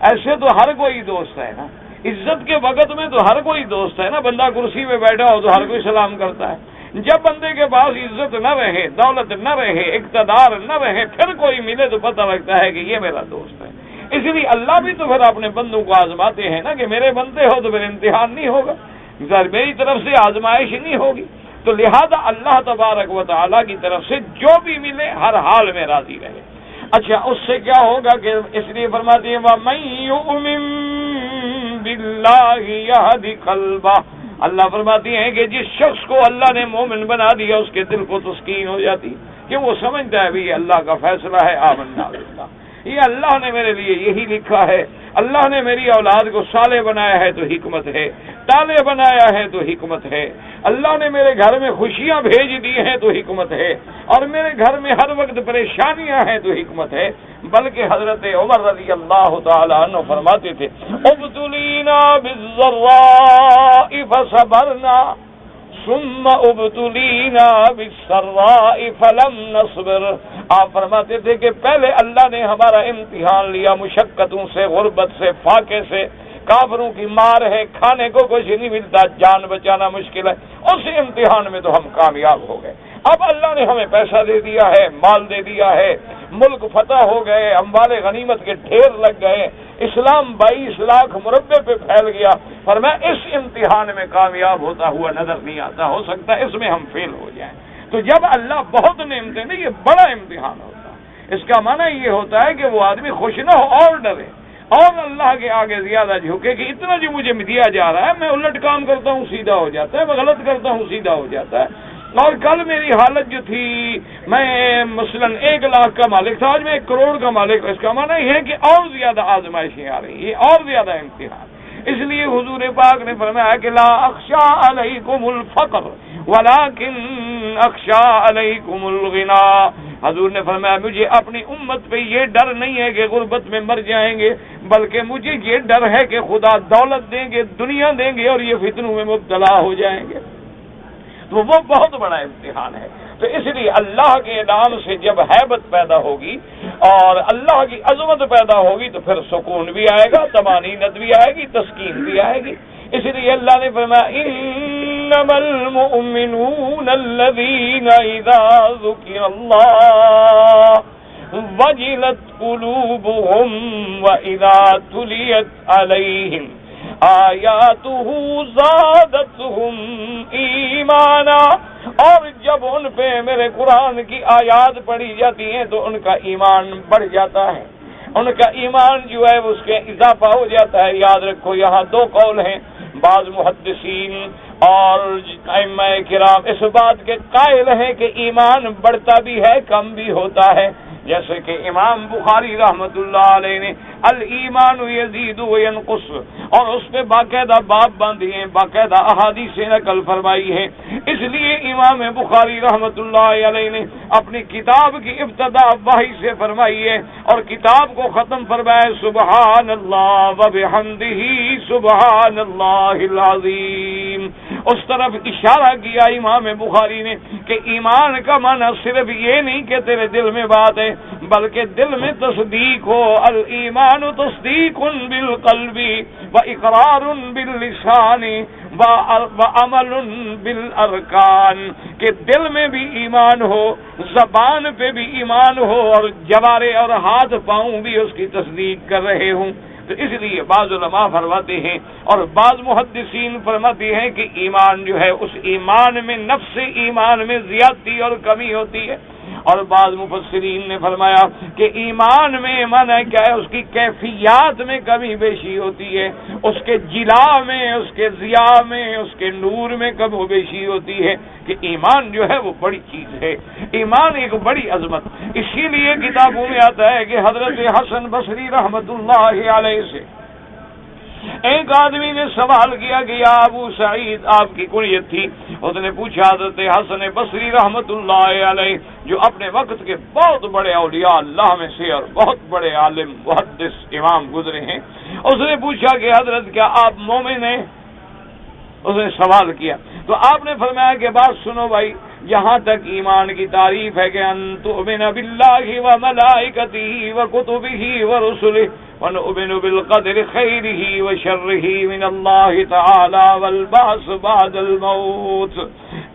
ایسے تو ہر کوئی دوست ہے نا، عزت کے وقت میں تو ہر کوئی دوست ہے نا، بندہ کرسی پہ بیٹھا ہو تو ہر کوئی سلام کرتا ہے، جب بندے کے پاس عزت نہ رہے، دولت نہ رہے، اقتدار نہ رہے، پھر کوئی ملے تو پتہ لگتا ہے کہ یہ میرا دوست ہے۔ اس لیے اللہ بھی تو پھر اپنے بندوں کو آزماتے ہیں نا، کہ میرے بندے ہو تو پھر امتحان نہیں ہوگا، میری طرف سے آزمائش نہیں ہوگی، تو لہذا اللہ تبارک و تعالیٰ کی طرف سے جو بھی ملے ہر حال میں راضی رہے۔ اچھا اس سے کیا ہوگا کہ اس لیے فرماتے ہیں وَمَن يُؤْمِن بِاللَّهِ يَهْدِ قَلْبَهُ، اللہ فرماتی ہیں کہ جس شخص کو اللہ نے مومن بنا دیا اس کے دل کو تسکین ہو جاتی کہ وہ سمجھتا ہے بھی یہ اللہ کا فیصلہ ہے، آمنا باللہ، یہ اللہ نے میرے لیے یہی لکھا ہے، اللہ نے میری اولاد کو صالح بنایا ہے تو حکمت ہے، طالع بنایا ہے تو حکمت ہے، اللہ نے میرے گھر میں خوشیاں بھیج دی ہیں تو حکمت ہے، اور میرے گھر میں ہر وقت پریشانیاں ہیں تو حکمت ہے۔ بلکہ حضرت عمر رضی اللہ تعالی عنہ فرماتے تھے ابتلینا بالضراء فصبرنا ثم ابتلینا بالسراء فلم نصبر، آپ فرماتے تھے کہ پہلے اللہ نے ہمارا امتحان لیا مشقتوں سے، غربت سے، فاقے سے، کافروں کی مار ہے، کھانے کو کچھ نہیں ملتا، جان بچانا مشکل ہے، اس امتحان میں تو ہم کامیاب ہو گئے۔ اب اللہ نے ہمیں پیسہ دے دیا ہے، مال دے دیا ہے، ملک فتح ہو گئے، اموال غنیمت کے ڈھیر لگ گئے، اسلام 22 لاکھ مربع پہ پھیل گیا، فرمایا اس امتحان میں کامیاب ہوتا ہوا نظر نہیں آتا، ہو سکتا ہے اس میں ہم فیل ہو جائیں۔ تو جب اللہ بہت نعمتیں دے، یہ بڑا امتحان ہوتا ہے، اس کا معنی یہ ہوتا ہے کہ وہ آدمی خوش نہ ہو اور ڈرے اور اللہ کے آگے زیادہ جھکے کہ اتنا جو مجھے دیا جا رہا ہے، میں الٹ کام کرتا ہوں سیدھا ہو جاتا ہے، میں غلط کرتا ہوں سیدھا ہو جاتا ہے، اور کل میری حالت جو تھی میں مثلا 1 لاکھ کا مالک تھا، آج میں 1 کروڑ کا مالک ہوں، اس کا معنی یہ ہے کہ اور زیادہ آزمائشیں آ رہی ہیں، اور زیادہ امتحان۔ اس لیے حضور پاک نے فرمایا کہ لا اخشى علیکم الفقر ولکن اخشى علیکم الغنا، حضور نے فرمایا مجھے اپنی امت پہ یہ ڈر نہیں ہے کہ غربت میں مر جائیں گے، بلکہ مجھے یہ ڈر ہے کہ خدا دولت دیں گے، دنیا دیں گے، اور یہ فتنوں میں مبتلا ہو جائیں گے، تو وہ بہت بڑا امتحان ہے۔ تو اس لیے اللہ کے نام سے جب ہیبت پیدا ہوگی اور اللہ کی عظمت پیدا ہوگی تو پھر سکون بھی آئے گا، طمانینت بھی آئے گی، تسکین بھی آئے گی۔ اس لیے اللہ نے فرمایا انما المؤمنون الذین اذا ذکر اللہ وجلت قلوبهم واذا تلیت علیہم آیاتہ زادتہم ایمانا، اور جب ان پہ میرے قرآن کی آیات پڑھی جاتی ہیں تو ان کا ایمان بڑھ جاتا ہے، ان کا ایمان جو ہے اس کے اضافہ ہو جاتا ہے۔ یاد رکھو یہاں 2 قول ہیں، بعض محدثین اور ائمہ کرام اس بات کے قائل ہیں کہ ایمان بڑھتا بھی ہے کم بھی ہوتا ہے، جیسے کہ امام بخاری رحمت اللہ علیہ نے الایمان یزید و ینقص، اور اس پہ باقاعدہ باب باندھی ہیں، باقاعدہ احادیث نقل فرمائی ہیں۔ اس لیے امام بخاری رحمت اللہ علیہ نے اپنی کتاب کی ابتدا وحی سے فرمائی ہے اور کتاب کو ختم فرمایا سبحان اللہ و بحمدہ سبحان اللہ العظیم۔ اس طرف اشارہ کیا امام بخاری نے کہ ایمان کا معنی صرف یہ نہیں کہ تیرے دل میں بات ہے، بلکہ دل میں تصدیق ہو، الایمان تصدیق بالقلب و اقرار باللسان و عمل بالارکان، کہ دل میں بھی ایمان ہو، زبان پہ بھی ایمان ہو، اور جوارے اور ہاتھ پاؤں بھی اس کی تصدیق کر رہے ہوں۔ تو اس لیے بعض علماء فرماتے ہیں اور بعض محدثین فرماتے ہیں کہ ایمان جو ہے اس ایمان میں نفس ایمان میں زیادتی اور کمی ہوتی ہے، اور بعض مفسرین نے فرمایا کہ ایمان میں معنی کیا ہے، اس کی کیفیات میں کمی بیشی ہوتی ہے، اس کے جلا میں، اس کے ضیاء میں، اس کے نور میں کم و بیشی ہوتی ہے، کہ ایمان جو ہے وہ بڑی چیز ہے، ایمان ایک بڑی عظمت۔ اسی لیے کتابوں میں آتا ہے کہ حضرت حسن بصری رحمت اللہ علیہ سے ایک آدمی نے سوال کیا کہ یا ابو سعید، آپ کی کنیت تھی، اس نے پوچھا حضرت حسن بصری رحمت اللہ علیہ جو اپنے وقت کے بہت بڑے اولیاء اللہ میں سے اور بہت بڑے عالم محدث امام گزرے ہیں، اس نے پوچھا کہ حضرت کیا آپ مومن ہیں؟ اس نے سوال کیا تو آپ نے فرمایا کہ بات سنو بھائی، یہاں تک ایمان کی تعریف ہے کہ ان تؤمن باللہ وملائکتہ وکتبہ ورسلہ ونؤمن بالقدر خیرہ وشرہ من اللہ تعالی والبعث بعد الموت،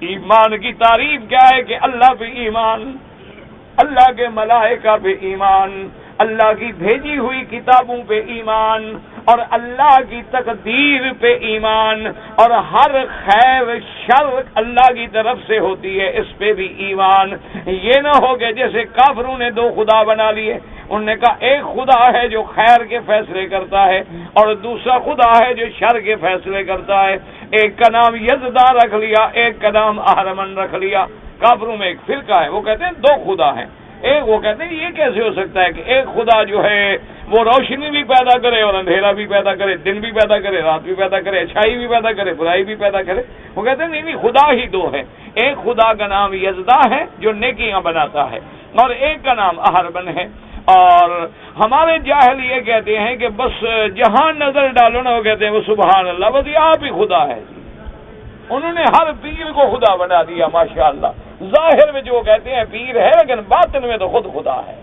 ایمان کی تعریف کیا ہے کہ اللہ پہ ایمان، اللہ کے ملائکہ پہ ایمان، اللہ کی بھیجی ہوئی کتابوں پہ ایمان، اور اللہ کی تقدیر پہ ایمان، اور ہر خیر شر اللہ کی طرف سے ہوتی ہے اس پہ بھی ایمان۔ یہ نہ ہو کہ جیسے کافروں نے دو خدا بنا لیے، انہوں نے کہا ایک خدا ہے جو خیر کے فیصلے کرتا ہے اور دوسرا خدا ہے جو شر کے فیصلے کرتا ہے، ایک کا نام یزدہ رکھ لیا، ایک کا نام اہرمن رکھ لیا۔ کافروں میں ایک فرقہ ہے، وہ کہتے ہیں دو خدا ہیں، ایک وہ کہتے ہیں یہ کیسے ہو سکتا ہے کہ ایک خدا جو ہے وہ روشنی بھی پیدا کرے اور اندھیرا بھی پیدا کرے، دن بھی پیدا کرے، رات بھی پیدا کرے، اچھائی بھی پیدا کرے، برائی بھی پیدا کرے۔ وہ کہتے ہیں نہیں، خدا ہی دو ہے، ایک خدا کا نام یزدہ ہے جو نیکیاں بناتا ہے، اور ایک کا نام اہرمن ہے۔ اور ہمارے جاہل یہ کہتے ہیں کہ بس جہاں نظر ڈالو نا، وہ کہتے ہیں وہ سبحان اللہ، بس یہ آپ ہی خدا ہے۔ انہوں نے ہر پیر کو خدا بنا دیا، ماشاءاللہ۔ ظاہر میں جو کہتے ہیں پیر ہے، لیکن باطن میں تو خود خدا ہے۔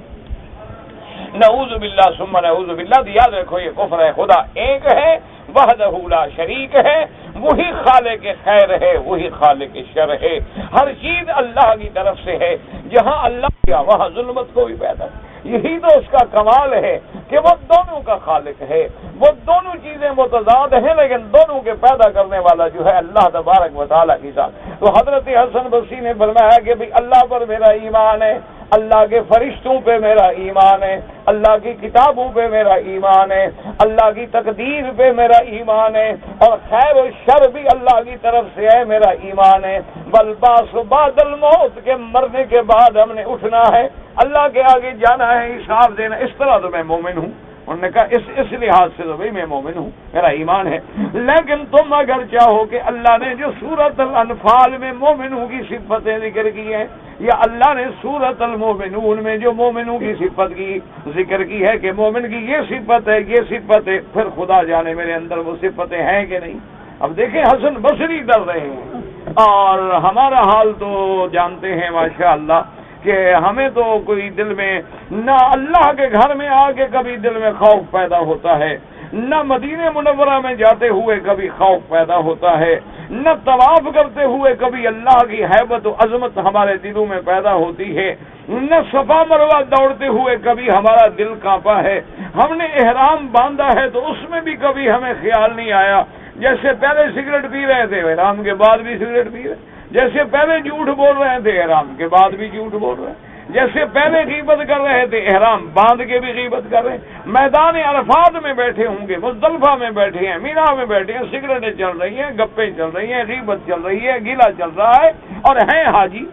نعوذ باللہ ثم نعوذ باللہ۔ یاد رکھو یہ کفر ہے۔ خدا ایک ہے، وحدہ لا شریک ہے، وہی خالق خیر ہے، وہی خالق شر ہے، ہر چیز اللہ کی طرف سے ہے۔ جہاں اللہ کیا وہاں ظلمت کو بھی پیدا، یہی تو اس کا کمال ہے کہ وہ دونوں کا خالق ہے۔ وہ دونوں چیزیں متضاد ہیں لیکن دونوں کے پیدا کرنے والا جو ہے اللہ تبارک و تعالیٰ کی ذات۔ تو حضرت حسن بصری نے فرمایا کہ بھی اللہ پر میرا ایمان ہے، اللہ کے فرشتوں پہ میرا ایمان ہے، اللہ کی کتابوں پہ میرا ایمان ہے، اللہ کی تقدیر پہ میرا ایمان ہے، اور خیر و شر بھی اللہ کی طرف سے ہے، میرا ایمان ہے۔ والبعث بعد الموت، کے مرنے کے بعد ہم نے اٹھنا ہے، اللہ کے آگے جانا ہے، حساب دینا۔ اس طرح تو میں مومن ہوں۔ انہوں نے کہا اس لحاظ سے تو بھائی میں مومن ہوں، میرا ایمان ہے۔ لیکن تم اگر چاہو کہ اللہ نے جو سورۃ الانفال میں مومنوں کی صفتیں ذکر کی ہیں، یا اللہ نے سورۃ المومنون میں جو مومنوں کی صفت کی ذکر کی ہے کہ مومن کی یہ صفت ہے، یہ صفت ہے، پھر خدا جانے میرے اندر وہ صفتیں ہیں کہ نہیں۔ اب دیکھیں حسن بصری ڈر رہے ہیں، اور ہمارا حال تو جانتے ہیں ماشاءاللہ کہ ہمیں تو کوئی دل میں نہ اللہ کے گھر میں آ کے کبھی دل میں خوف پیدا ہوتا ہے، نہ مدینہ منورہ میں جاتے ہوئے کبھی خوف پیدا ہوتا ہے، نہ طواف کرتے ہوئے کبھی اللہ کی ہیبت و عظمت ہمارے دلوں میں پیدا ہوتی ہے، نہ صفا مروہ دوڑتے ہوئے کبھی ہمارا دل کانپا ہے۔ ہم نے احرام باندھا ہے تو اس میں بھی کبھی ہمیں خیال نہیں آیا، جیسے پہلے سگریٹ پی رہے تھے احرام کے بعد بھی سگریٹ پی رہے، جیسے پہلے جھوٹ بول رہے تھے احرام کے بعد بھی جھوٹ بول رہے ہیں، جیسے پہلے غیبت کر رہے تھے احرام باندھ کے بھی غیبت کر رہے ہیں، میدان عرفات میں بیٹھے ہوں گے، مزدلفہ میں بیٹھے ہیں، مینا میں بیٹھے ہیں، سگریٹیں چل رہی ہیں، گپیں چل رہی ہیں، غیبت چل رہی ہے، گیلا چل رہا ہے، اور ہیں حاجی۔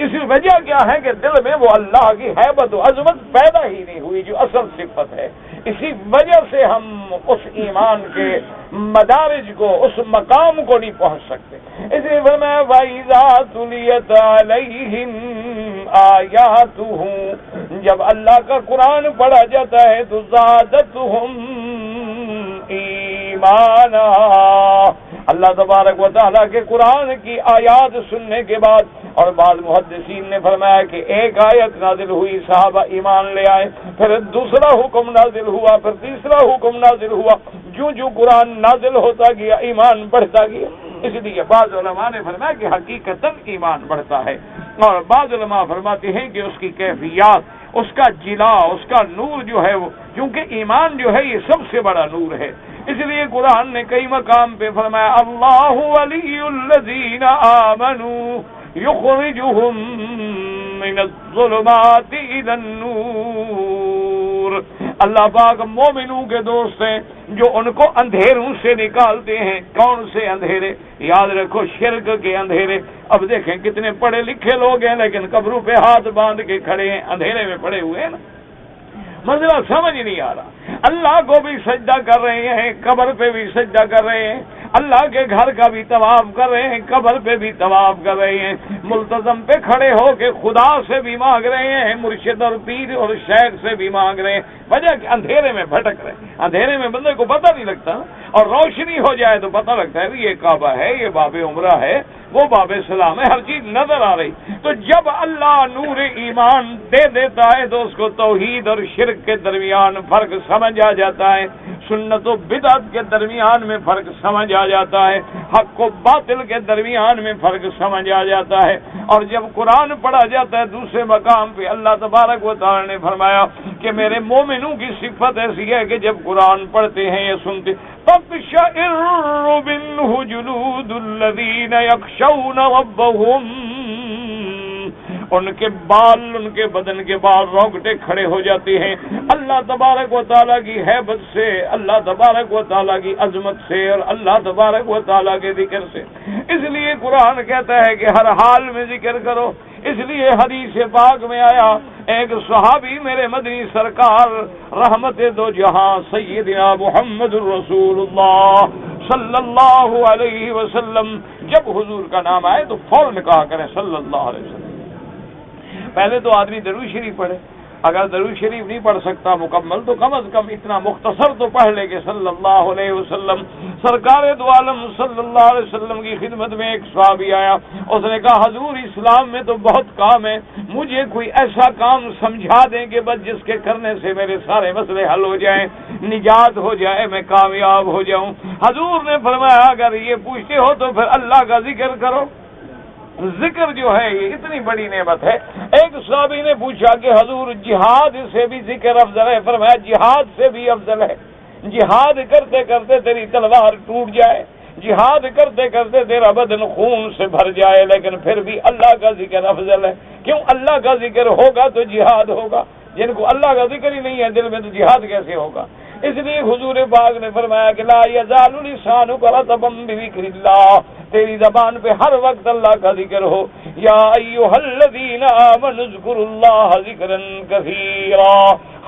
اس وجہ کیا ہے کہ دل میں وہ اللہ کی ہیبت و عظمت پیدا ہی نہیں ہوئی جو اصل صفت ہے۔ اسی وجہ سے ہم اس ایمان کے مدارج کو، اس مقام کو نہیں پہنچ سکتے۔ اس لیے فرمایا وَإِذَا تُلِيَتْ عَلَيْهِمْ آيَاتُهُ، جب اللہ کا قرآن پڑھا جاتا ہے تو زَادَتْهُمْ ایمانا، اللہ تبارک و تعالیٰ کے قرآن کی آیات سننے کے بعد، اور بعض محدثین نے فرمایا کہ ایک آیت نازل ہوئی، صحابہ ایمان لے آئے، پھر دوسرا حکم نازل ہوا، پھر تیسرا حکم نازل ہوا، جو قرآن نازل ہوتا گیا ایمان بڑھتا گیا۔ اس لیے بعض علماء نے فرمایا کہ حقیقتاً ایمان بڑھتا ہے، اور بعض علماء فرماتے ہیں کہ اس کی کیفیات، اس کا جلا، اس کا نور جو ہے وہ، کیونکہ ایمان جو ہے یہ سب سے بڑا نور ہے۔ اس لیے قرآن نے کئی مقام پہ فرمایا اللہ ولی الذین آمنوا یخرجہم من الظلمات الی النور، اللہ پاک مومنوں کے دوست ہیں جو ان کو اندھیروں سے نکالتے ہیں۔ کون سے اندھیرے؟ یاد رکھو شرک کے اندھیرے۔ اب دیکھیں کتنے پڑھے لکھے لوگ ہیں لیکن قبروں پہ ہاتھ باندھ کے کھڑے ہیں، اندھیرے میں پڑے ہوئے ہیں نا، مسئلہ سمجھ نہیں آ رہا۔ اللہ کو بھی سجدہ کر رہے ہیں، قبر پہ بھی سجدہ کر رہے ہیں، اللہ کے گھر کا بھی طواف کر رہے ہیں، قبر پہ بھی طواف کر رہے ہیں، ملتزم پہ کھڑے ہو کے خدا سے بھی مانگ رہے ہیں، مرشد اور پیر اور شیخ سے بھی مانگ رہے ہیں۔ وجہ کہ اندھیرے میں بھٹک رہے ہیں، اندھیرے میں بندے کو پتہ نہیں لگتا، اور روشنی ہو جائے تو پتہ لگتا ہے یہ کعبہ ہے، یہ باب عمرہ ہے، وہ باب سلام ہے، ہر چیز نظر آ رہی۔ تو جب اللہ نور ایمان دے دیتا ہے تو اس کو توحید اور شرک کے درمیان فرق سمجھ آ جاتا ہے، سنت و بدعت کے درمیان میں فرق سمجھ آ جاتا ہے، حق و باطل کے درمیان میں فرق سمجھ آ جاتا ہے۔ اور جب قرآن پڑھا جاتا ہے دوسرے مقام پہ اللہ تبارک و تعالی نے فرمایا کہ میرے مومنوں کی صفت ایسی ہے کہ جب قرآن پڑھتے ہیں یا سنتے تقشعر منہ جلود الذین یخشون ربہم، ان کے بال، ان کے بدن کے بال رونگٹے کھڑے ہو جاتے ہیں اللہ تبارک و تعالیٰ کی ہیبت سے، اللہ تبارک و تعالیٰ کی عظمت سے اور اللہ تبارک و تعالیٰ کے ذکر سے۔ اس لیے قرآن کہتا ہے کہ ہر حال میں ذکر کرو۔ اس لیے حدیث پاک میں آیا، ایک صحابی میرے مدنی سرکار رحمت دو جہاں سیدنا محمد الرسول اللہ صلی اللہ علیہ وسلم، جب حضور کا نام آئے تو فوراً کہا کریں صلی اللہ علیہ وسلم۔ پہلے تو آدمی درود شریف پڑھے، اگر درود شریف نہیں پڑھ سکتا مکمل تو کم از کم اتنا مختصر تو پڑھ لے کہ صلی اللہ علیہ وسلم۔ سرکار دو عالم صلی اللہ علیہ وسلم کی خدمت میں ایک صحابی آیا، اس نے کہا حضور اسلام میں تو بہت کام ہے، مجھے کوئی ایسا کام سمجھا دیں کہ بس جس کے کرنے سے میرے سارے مسئلے حل ہو جائیں، نجات ہو جائے، میں کامیاب ہو جاؤں۔ حضور نے فرمایا اگر یہ پوچھتے ہو تو پھر اللہ کا ذکر کرو۔ ذکر جو ہے یہ اتنی بڑی نعمت ہے۔ ایک صحابی نے پوچھا کہ حضور جہاد سے بھی ذکر افضل ہے؟ فرمایا جہاد سے بھی افضل ہے۔ جہاد کرتے کرتے تیری تلوار ٹوٹ جائے، جہاد کرتے کرتے تیرا بدن خون سے بھر جائے، لیکن پھر بھی اللہ کا ذکر افضل ہے۔ کیوں؟ اللہ کا ذکر ہوگا تو جہاد ہوگا، جن کو اللہ کا ذکر ہی نہیں ہے دل میں تو جہاد کیسے ہوگا؟ اس لیے حضور پاک نے فرمایا کہ لا یزال لسانک رطبا بذکر اللہ، تیری زبان پہ ہر وقت اللہ کا ذکر ہو۔ یا ایھا الذین آمنوا اذکروا اللہ ذکرا کثیرا،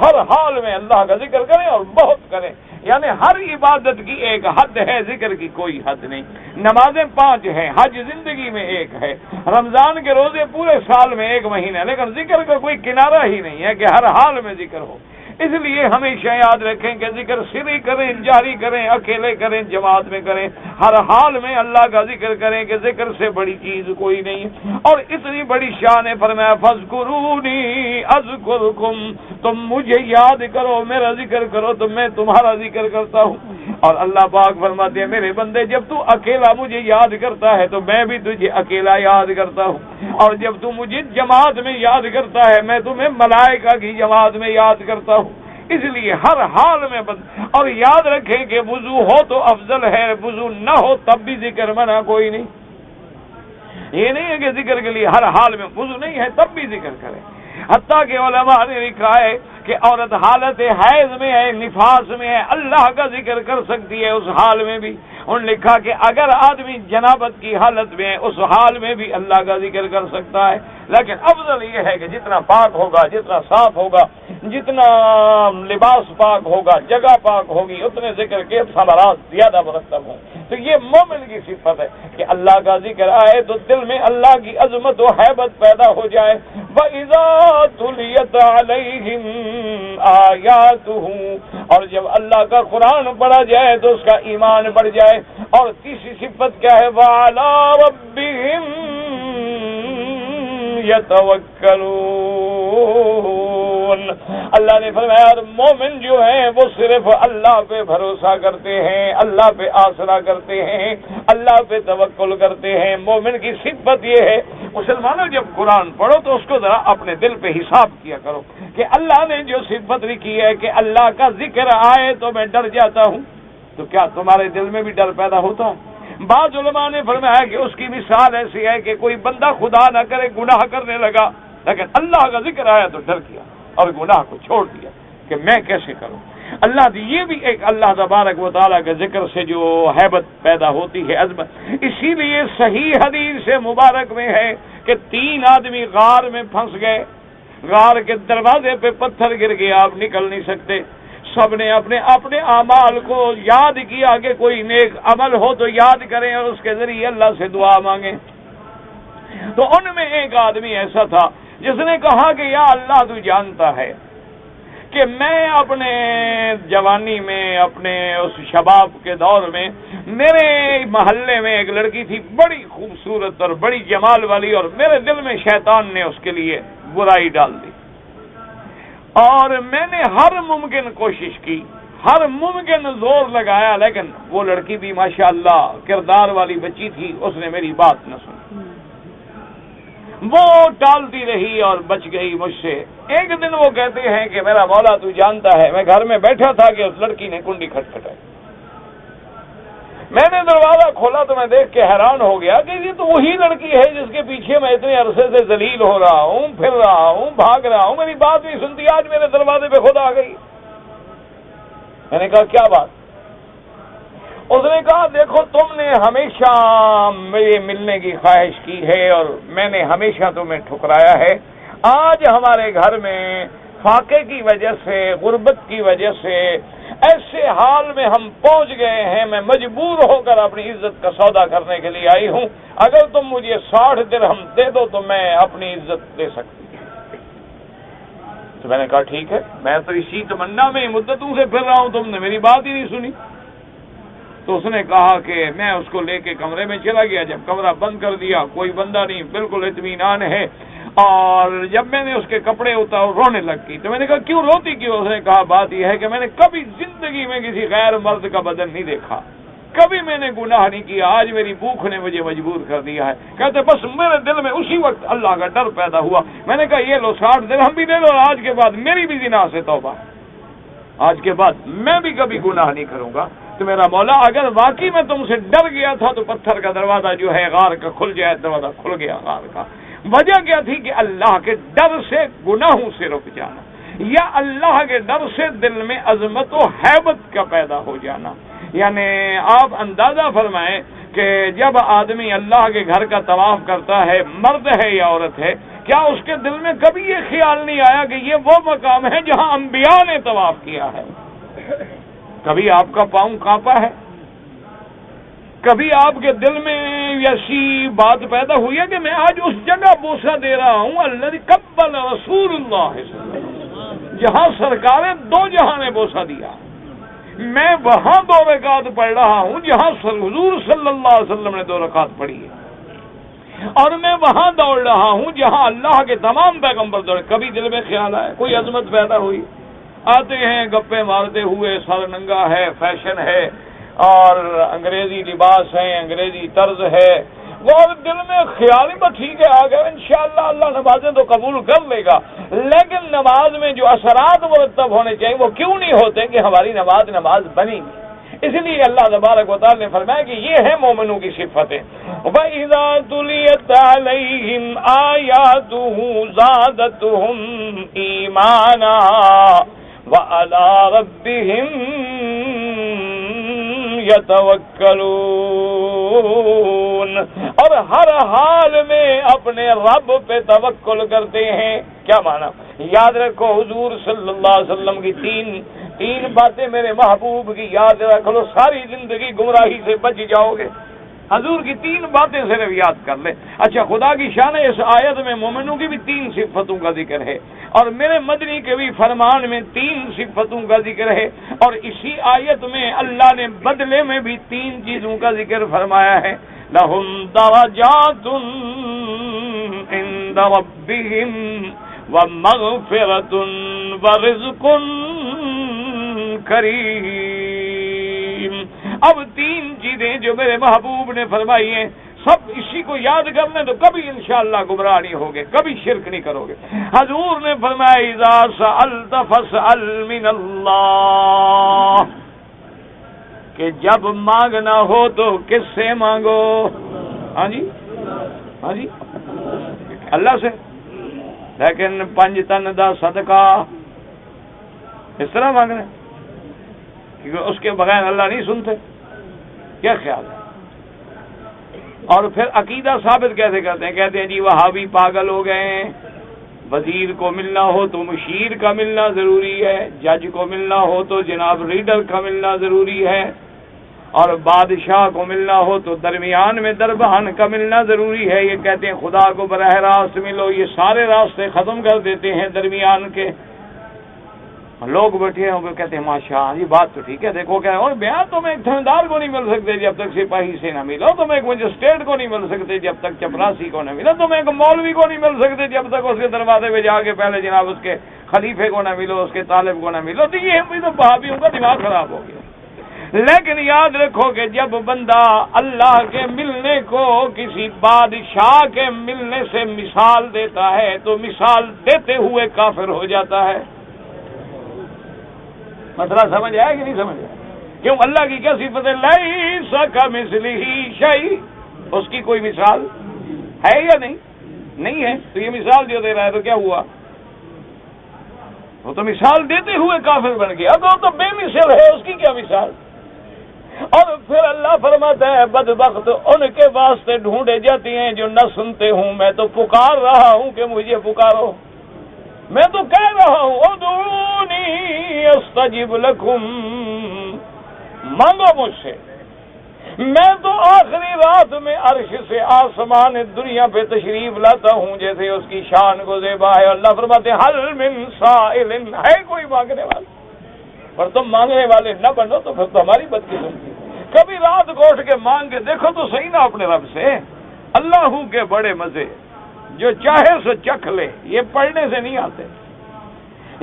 ہر حال میں اللہ کا ذکر کریں اور بہت کریں۔ یعنی ہر عبادت کی ایک حد ہے، ذکر کی کوئی حد نہیں۔ نمازیں 5 ہیں، حج زندگی میں ایک ہے، رمضان کے روزے پورے سال میں 1 مہینہ، لیکن ذکر کا کوئی کنارہ ہی نہیں ہے کہ ہر حال میں ذکر ہو۔ اس لیے ہمیشہ یاد رکھیں کہ ذکر سری کریں، جاری کریں، اکیلے کریں، جماعت میں کریں، ہر حال میں اللہ کا ذکر کریں کہ ذکر سے بڑی چیز کوئی نہیں۔ اور اتنی بڑی شان ہے، فرمایا فاذکرونی اذکرکم، تم مجھے یاد کرو، میرا ذکر کرو تو میں تمہارا ذکر کرتا ہوں۔ اور اللہ پاک فرماتے ہیں میرے بندے جب تو اکیلا مجھے یاد کرتا ہے تو میں بھی تجھے اکیلا یاد کرتا ہوں، اور جب تو مجھے جماعت میں یاد کرتا ہے میں تمہیں ملائکہ کی جماعت میں یاد کرتا ہوں۔ اس لیے ہر حال میں اور یاد رکھیں کہ وضو ہو تو افضل ہے، وضو نہ ہو تب بھی ذکر منع کوئی نہیں۔ یہ نہیں ہے کہ ذکر کے لیے ہر حال میں وضو نہیں ہے تب بھی ذکر کریں۔ حتیٰ کہ علماء نے لکھا ہے کہ عورت حالت حیض میں ہے، نفاس میں ہے، اللہ کا ذکر کر سکتی ہے اس حال میں بھی۔ انہوں نے لکھا کہ اگر آدمی جنابت کی حالت میں ہے اس حال میں بھی اللہ کا ذکر کر سکتا ہے، لیکن افضل یہ ہے کہ جتنا پاک ہوگا، جتنا صاف ہوگا، جتنا لباس پاک ہوگا، جگہ پاک ہوگی، اتنے ذکر کے ثمرات زیادہ مرتب ہوں۔ تو یہ مومن کی صفت ہے کہ اللہ کا ذکر آئے تو دل میں اللہ کی عظمت و ہیبت پیدا ہو جائے۔ وَإِذَا تُلِيَتْ عَلَيْهِمْ آيَاتُهُ، اور جب اللہ کا قرآن پڑھا جائے تو اس کا ایمان بڑھ جائے۔ اور تیسری صفت کیا ہے؟ وَعَلَىٰ رَبِّهِمْ يَتَوَكَّلُونَ، اللہ نے فرمایا مومن جو ہیں وہ صرف اللہ پہ بھروسہ کرتے ہیں، اللہ پہ آسرا کرتے ہیں، اللہ پہ توکل کرتے ہیں۔ مومن کی صفت یہ ہے۔ مسلمانوں جب قرآن پڑھو تو اس کو ذرا اپنے دل پہ حساب کیا کرو کہ اللہ نے جو صفت لکھی ہے کہ اللہ کا ذکر آئے تو میں ڈر جاتا ہوں، تو کیا تمہارے دل میں بھی ڈر پیدا ہوتا ہے؟ بعض علماء نے فرمایا کہ اس کی مثال ایسی ہے کہ کوئی بندہ خدا نہ کرے گناہ کرنے لگا، لیکن اللہ کا ذکر آیا تو ڈر گیا اور گناہ کو چھوڑ دیا کہ میں کیسے کروں۔ اللہ دی یہ بھی ایک اللہ تبارک و تعالیٰ کے ذکر سے جو ہیبت پیدا ہوتی ہے، عظمت۔ اسی لیے صحیح حدیث سے مبارک میں ہے کہ 3 آدمی غار میں پھنس گئے، غار کے دروازے پہ پتھر گر گیا، آپ نکل نہیں سکتے۔ سب نے اپنے اپنے اعمال کو یاد کیا کہ کوئی نیک عمل ہو تو یاد کریں اور اس کے ذریعے اللہ سے دعا مانگیں۔ تو ان میں ایک آدمی ایسا تھا جس نے کہا کہ یا اللہ تو جانتا ہے کہ میں اپنے جوانی میں، اپنے اس شباب کے دور میں، میرے محلے میں ایک لڑکی تھی بڑی خوبصورت اور بڑی جمال والی، اور میرے دل میں شیطان نے اس کے لیے برائی ڈال دی، اور میں نے ہر ممکن کوشش کی، ہر ممکن زور لگایا، لیکن وہ لڑکی بھی ماشاءاللہ کردار والی بچی تھی، اس نے میری بات نہ سنی، وہ ٹالتی رہی اور بچ گئی مجھ سے۔ ایک دن وہ کہتے ہیں کہ میرا مولا تو جانتا ہے، میں گھر میں بیٹھا تھا کہ اس لڑکی نے کنڈی کھٹکھٹائی، میں نے دروازہ کھولا تو میں دیکھ کے حیران ہو گیا کہ یہ تو وہی لڑکی ہے جس کے پیچھے میں اتنے عرصے سے ذلیل ہو رہا ہوں، پھر رہا ہوں، بھاگ رہا ہوں، میری بات نہیں سنتی، آج میرے دروازے پہ خود آ گئی۔ میں نے کہا کیا بات؟ اس نے کہا دیکھو تم نے ہمیشہ میرے ملنے کی خواہش کی ہے اور میں نے ہمیشہ تمہیں ٹھکرایا ہے، آج ہمارے گھر میں فاقے کی وجہ سے، غربت کی وجہ سے ایسے حال میں ہم پہنچ گئے ہیں، میں مجبور ہو کر اپنی عزت کا سودا کرنے کے لیے آئی ہوں، اگر تم مجھے 60 درہم دے دو تو میں اپنی عزت دے سکتی ہوں۔ تو میں نے کہا ٹھیک ہے، میں تو اسی تمنا میں مدتوں سے پھر رہا ہوں، تم نے میری بات ہی نہیں سنی۔ تو اس نے کہا کہ میں اس کو لے کے کمرے میں چلا گیا، جب کمرہ بند کر دیا، کوئی بندہ نہیں، بالکل اطمینان ہے، اور جب میں نے اس کے کپڑے اتار رونے لگ گئی، تو میں نے کہا کیوں روتی کیوں؟ اس نے کہا بات یہ ہے کہ میں نے کبھی زندگی میں کسی غیر مرد کا بدن نہیں دیکھا، کبھی میں نے گناہ نہیں کیا، آج میری بھوک نے مجھے مجبور کر دیا ہے۔ کہتے بس میرے دل میں اسی وقت اللہ کا ڈر پیدا ہوا، میں نے کہا یہ لو 60 درہم بھی دے دو، اور آج کے بعد میری بھی زنا سے توبہ، آج کے بعد میں بھی کبھی گناہ نہیں کروں گا۔ تو میرا مولا اگر واقعی میں تم سے ڈر گیا تھا تو پتھر کا دروازہ جو ہے غار کا کھل جائے، دروازہ کھل گیا غار کا۔ وجہ کیا تھی کہ اللہ کے ڈر سے گناہوں سے رک جانا، یا اللہ کے ڈر سے دل میں عظمت و ہیبت کا پیدا ہو جانا۔ یعنی آپ اندازہ فرمائیں کہ جب آدمی اللہ کے گھر کا طواف کرتا ہے، مرد ہے یا عورت ہے، کیا اس کے دل میں کبھی یہ خیال نہیں آیا کہ یہ وہ مقام ہے جہاں انبیاء نے طواف کیا ہے؟ کبھی آپ کا پاؤں کانپا ہے؟ کبھی آپ کے دل میں ایسی بات پیدا ہوئی ہے کہ میں آج اس جگہ بوسہ دے رہا ہوں الذی قبل رسول اللہ صلی اللہ علیہ وسلم، جہاں سرکار دو جہاں نے بوسہ دیا، میں وہاں 2 رکعت پڑھ رہا ہوں جہاں حضور صلی اللہ علیہ وسلم نے 2 رکعت پڑھی ہے، اور میں وہاں دوڑ رہا ہوں جہاں اللہ کے تمام پیغمبر دوڑے۔ کبھی دل میں خیال آیا، کوئی عظمت پیدا ہوئی؟ آتے ہیں گپے مارتے ہوئے، سر ننگا ہے، فیشن ہے، اور انگریزی لباس ہے، انگریزی طرز ہے، وہ دل میں خیال ہی بس ٹھیک ہے آ گیا انشاءاللہ اللہ نمازیں تو قبول کر لے گا، لیکن نماز میں جو اثرات مرتب ہونے چاہیے وہ کیوں نہیں ہوتے کہ ہماری نماز بنی نہیں؟ اس لیے اللہ تبارک و تعالی نے فرمایا کہ یہ ہے مومنوں کی صفتیں، وَإِذَا تُلِيَتْ عَلَيْهِمْ آيَاتُهُ زَادَتْهُمْ إِيمَانًا وَعَلَى رَبِّهِمْ يَتَوَكَّلُونَ، اور ہر حال میں اپنے رب پہ توکل کرتے ہیں۔ کیا معنی؟ یاد رکھو حضور صلی اللہ علیہ وسلم کی تین باتیں میرے محبوب کی یاد رکھ لو، ساری زندگی گمراہی سے بچ جاؤ گے۔ حضور کی 3 باتیں صرف یاد کر لیں۔ اچھا، خدا کی شان ہے، اس آیت میں مومنوں کی بھی 3 صفتوں کا ذکر ہے، اور میرے مدنی کے بھی فرمان میں 3 صفتوں کا ذکر ہے، اور اسی آیت میں اللہ نے بدلے میں بھی 3 چیزوں کا ذکر فرمایا ہے۔ لَهُمْ دَرَجَاتٌ عِندَ رَبِّهِمْ وَمَغْفِرَةٌ وَرِزْقٌ کریم۔ اب 3 چیزیں جو میرے محبوب نے فرمائی ہیں، سب اسی کو یاد کر لیں تو کبھی انشاءاللہ گمراہ نہیں ہوگے، کبھی شرک نہیں کرو گے۔ حضور نے فرمایا اذا سألت فاسأل من اللہ، کہ جب مانگنا ہو تو کس سے مانگو؟ ہاں جی اللہ سے، لیکن 5 تن دا صدقہ اس طرح مانگنا، کیونکہ اس کے بغیر اللہ نہیں سنتے۔ کیا خیال ہے؟ اور پھر عقیدہ ثابت کیسے کرتے ہیں؟ کہتے ہیں جی وہابی پاگل ہو گئے ہیں، وزیر کو ملنا ہو تو مشیر کا ملنا ضروری ہے، جج کو ملنا ہو تو جناب ریڈر کا ملنا ضروری ہے، اور بادشاہ کو ملنا ہو تو درمیان میں دربان کا ملنا ضروری ہے۔ یہ کہتے ہیں خدا کو براہ راست ملو، یہ سارے راستے ختم کر دیتے ہیں درمیان کے۔ لوگ بیٹھے ہیں کہتے ہیں ماشاء یہ بات تو ٹھیک ہے، دیکھو کیا اور بیان تم ایک تھندار کو نہیں مل سکتے جب تک سپاہی سے نہ ملو، تم ایک مجسٹریٹ کو نہیں مل سکتے جب تک چپراسی کو نہ ملو، تم ایک مولوی کو نہیں مل سکتے جب تک اس کے دروازے پہ جا کے پہلے جناب اس کے خلیفے کو نہ ملو، اس کے طالب کو نہ ملو، تو یہ بھی تو بھابھیوں کا دماغ خراب ہو گیا۔ لیکن یاد رکھو کہ جب بندہ اللہ کے ملنے کو کسی بادشاہ کے ملنے سے مثال دیتا ہے تو مثال دیتے ہوئے کافر ہو جاتا ہے۔ مسئلہ سمجھ آیا کہ نہیں سمجھ آیا؟ کیوں اللہ کی کیا صفت ہے؟ لیس کمثلہ شیء، اس کی کوئی مثال ہے یا نہیں؟ نہیں ہے، تو یہ مثال جو دے رہا ہے تو کیا ہوا؟ وہ تو مثال دیتے ہوئے کافر بن گیا، تو بے مثل ہے، اس کی کیا مثال؟ اور پھر اللہ فرماتا ہے بدبخت ان کے واسطے ڈھونڈے جاتی ہیں جو نہ سنتے ہوں، میں تو پکار رہا ہوں کہ مجھے پکارو، میں تو کہہ رہا ہوں ادعونی استجب لکم، مانگو مجھ سے، میں تو آخری رات میں عرش سے آسمان دنیا پہ تشریف لاتا ہوں جیسے اس کی شان کو زیبا ہے۔ اللہ فرماتے ہیں حل من سائل، ہے کوئی مانگنے والا؟ پر تم مانگنے والے نہ بنو تو پھر تو ہماری بدقسمتی۔ کبھی رات کو اٹھ کے مانگ کے دیکھو تو صحیح نا اپنے رب سے، اللہ کے بڑے مزے، جو چاہے سو چکھ لے، یہ پڑھنے سے نہیں آتے،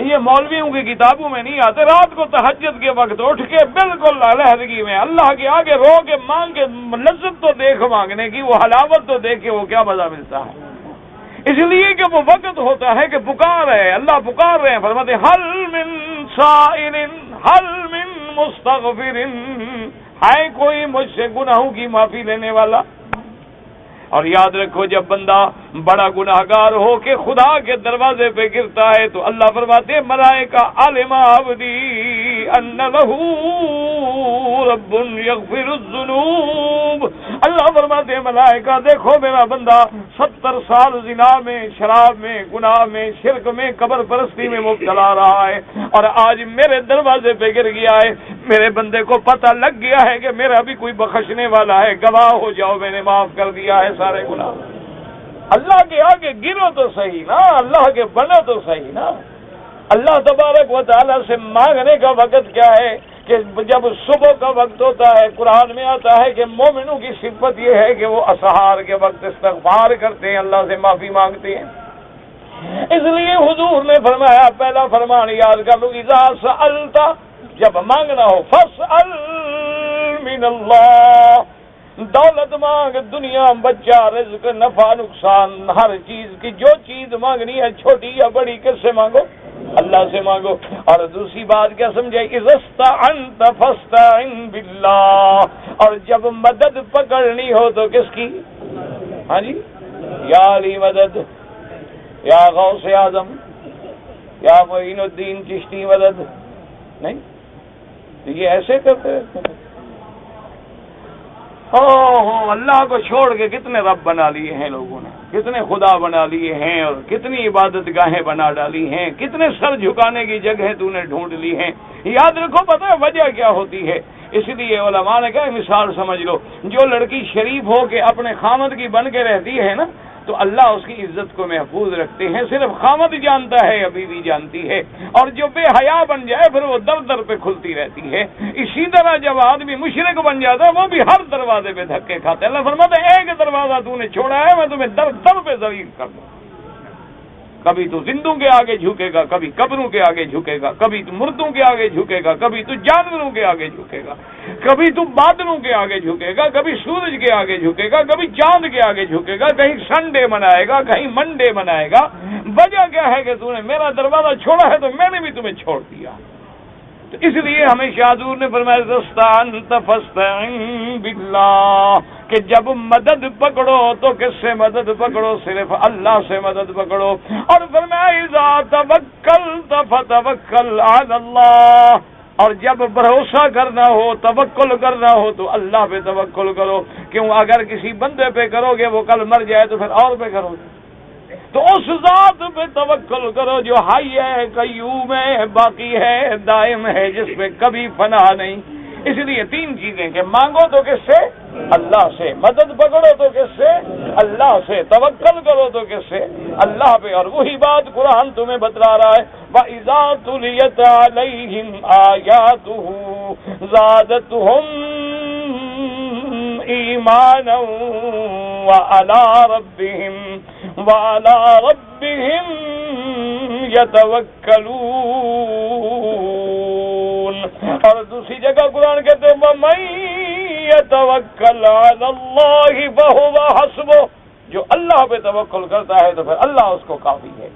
یہ مولویوں کی کتابوں میں نہیں آتے۔ رات کو تہجد کے وقت اٹھ کے بالکل علیحدگی میں اللہ کے آگے رو کے مانگ کے لذت تو دیکھ مانگنے کی، وہ حلاوت تو دیکھ کے وہ کیا مزہ ملتا ہے، اس لیے کہ وہ وقت ہوتا ہے کہ پکار ہے، اللہ پکار رہے ہیں، فرماتے حل من سائل حل من مستغفر، ہے کوئی مجھ سے گناہوں کی معافی لینے والا؟ اور یاد رکھو جب بندہ بڑا گناہگار ہو کے خدا کے دروازے پہ گرتا ہے تو اللہ فرماتے ہیں ملائکہ علم عبدی ان لہ رب یغفر الذنوب، اللہ فرماتے ہیں ملائکہ دیکھو میرا بندہ 70 سال زنا میں، شراب میں، گناہ میں، شرک میں، قبر پرستی میں مبتلا رہا ہے اور آج میرے دروازے پہ گر گیا ہے، میرے بندے کو پتہ لگ گیا ہے کہ میرا بھی کوئی بخشنے والا ہے، گواہ ہو جاؤ میں نے معاف کر دیا ہے سارے گناہ۔ اللہ کے آگے گرو تو صحیح نا، اللہ کے بنو تو صحیح نا۔ اللہ تبارک و تعالیٰ سے مانگنے کا وقت کیا ہے کہ جب صبح کا وقت ہوتا ہے، قرآن میں آتا ہے کہ مومنوں کی صفت یہ ہے کہ وہ اسحار کے وقت استغفار کرتے ہیں، اللہ سے معافی مانگتے ہیں۔ اس لیے حضور نے فرمایا، پہلا فرمان یاد کر لو، اذا سألت، جب مانگنا ہو، فاسأل من اللہ، دولت مانگ، دنیا، بچہ، رزق، نفع، نقصان، ہر چیز کی جو چیز مانگنی ہے چھوٹی یا بڑی کس سے مانگو؟ اللہ سے مانگو۔ اور دوسری بات کیا سمجھے؟ اذا استعنت فاستعن باللہ، اور جب مدد پکڑنی ہو تو کس کی؟ ہاں جی، یا علی مدد، یا غوث اعظم، یا معین الدین چشتی مدد، نہیں، یہ ایسے کرتے رہتے ہیں۔ اللہ کو چھوڑ کے کتنے رب بنا لیے ہیں لوگوں نے، کتنے خدا بنا لیے ہیں اور کتنی عبادت گاہیں بنا ڈالی ہیں، کتنے سر جھکانے کی جگہیں تو نے ڈھونڈ لی ہیں۔ یاد رکھو پتہ ہے وجہ کیا ہوتی ہے؟ اس لیے علماء نے کہا مثال سمجھ لو، جو لڑکی شریف ہو کے اپنے خامد کی بن کے رہتی ہے نا تو اللہ اس کی عزت کو محفوظ رکھتے ہیں، صرف خامد جانتا ہے یا بیوی جانتی ہے، اور جو بے حیا بن جائے پھر وہ در در پہ کھلتی رہتی ہے۔ اسی طرح جب آدمی مشرک بن جاتا ہے وہ بھی ہر دروازے پہ دھکے کھاتا ہے۔ اللہ فرماتا ہے ایک دروازہ تو نے چھوڑا ہے میں تمہیں در در پہ ذلیل کر دوں، کبھی تو زندوں کے آگے جھکے گا، کبھی قبروں کے آگے جھکے گا، کبھی تو مردوں کے آگے جھکے گا، کبھی تو جانوروں کے آگے جھکے گا، کبھی تو بادلوں کے آگے جھکے گا، کبھی سورج کے آگے جھکے گا، کبھی چاند کے آگے جھکے گا، کہیں سنڈے منائے گا، کہیں منڈے منائے گا۔ وجہ کیا ہے کہ تو نے میرا دروازہ چھوڑا ہے تو میں نے بھی تمہیں چھوڑ دیا۔ تو اس لیے ہمیشہ حضور نے فرمایا استعنت فاستعن باللہ، کہ جب مدد پکڑو تو کس سے مدد پکڑو؟ صرف اللہ سے مدد پکڑو۔ اور فرمایا اذا توکلت فتوکل علی اللہ، اور جب بھروسہ کرنا ہو، توکل کرنا ہو تو اللہ پہ توکل کرو، کیوں اگر کسی بندے پہ کرو گے وہ کل مر جائے تو پھر اور پہ کرو گے، تو اس ذات پہ توکل کرو جو حی ہے، قیوم ہے، باقی ہے، دائم ہے، جس پہ کبھی فنا نہیں۔ اس لیے تین چیزیں کہ مانگو تو کس سے؟ اللہ سے مدد پکڑو تو کس سے؟ اللہ سے توکل کرو تو کس سے؟ اللہ پہ. اور وہی بات قرآن تمہیں بتلا رہا ہے وَإِذَا تُلِيَتْ عَلَيْهِمْ آيَاتُهُ زَادَتْهُمْ إِيمَانًا وَعَلَى رَبِّهِمْ يَتَوَكَّلُونَ. اور دوسری جگہ قرآن کہتے ہیں وَمَن يَتَوَكَّلْ عَلَى اللَّهِ فَهُوَ حَسْبُهُ. جو اللہ پہ توکل کرتا ہے تو پھر اللہ اس کو کافی ہے.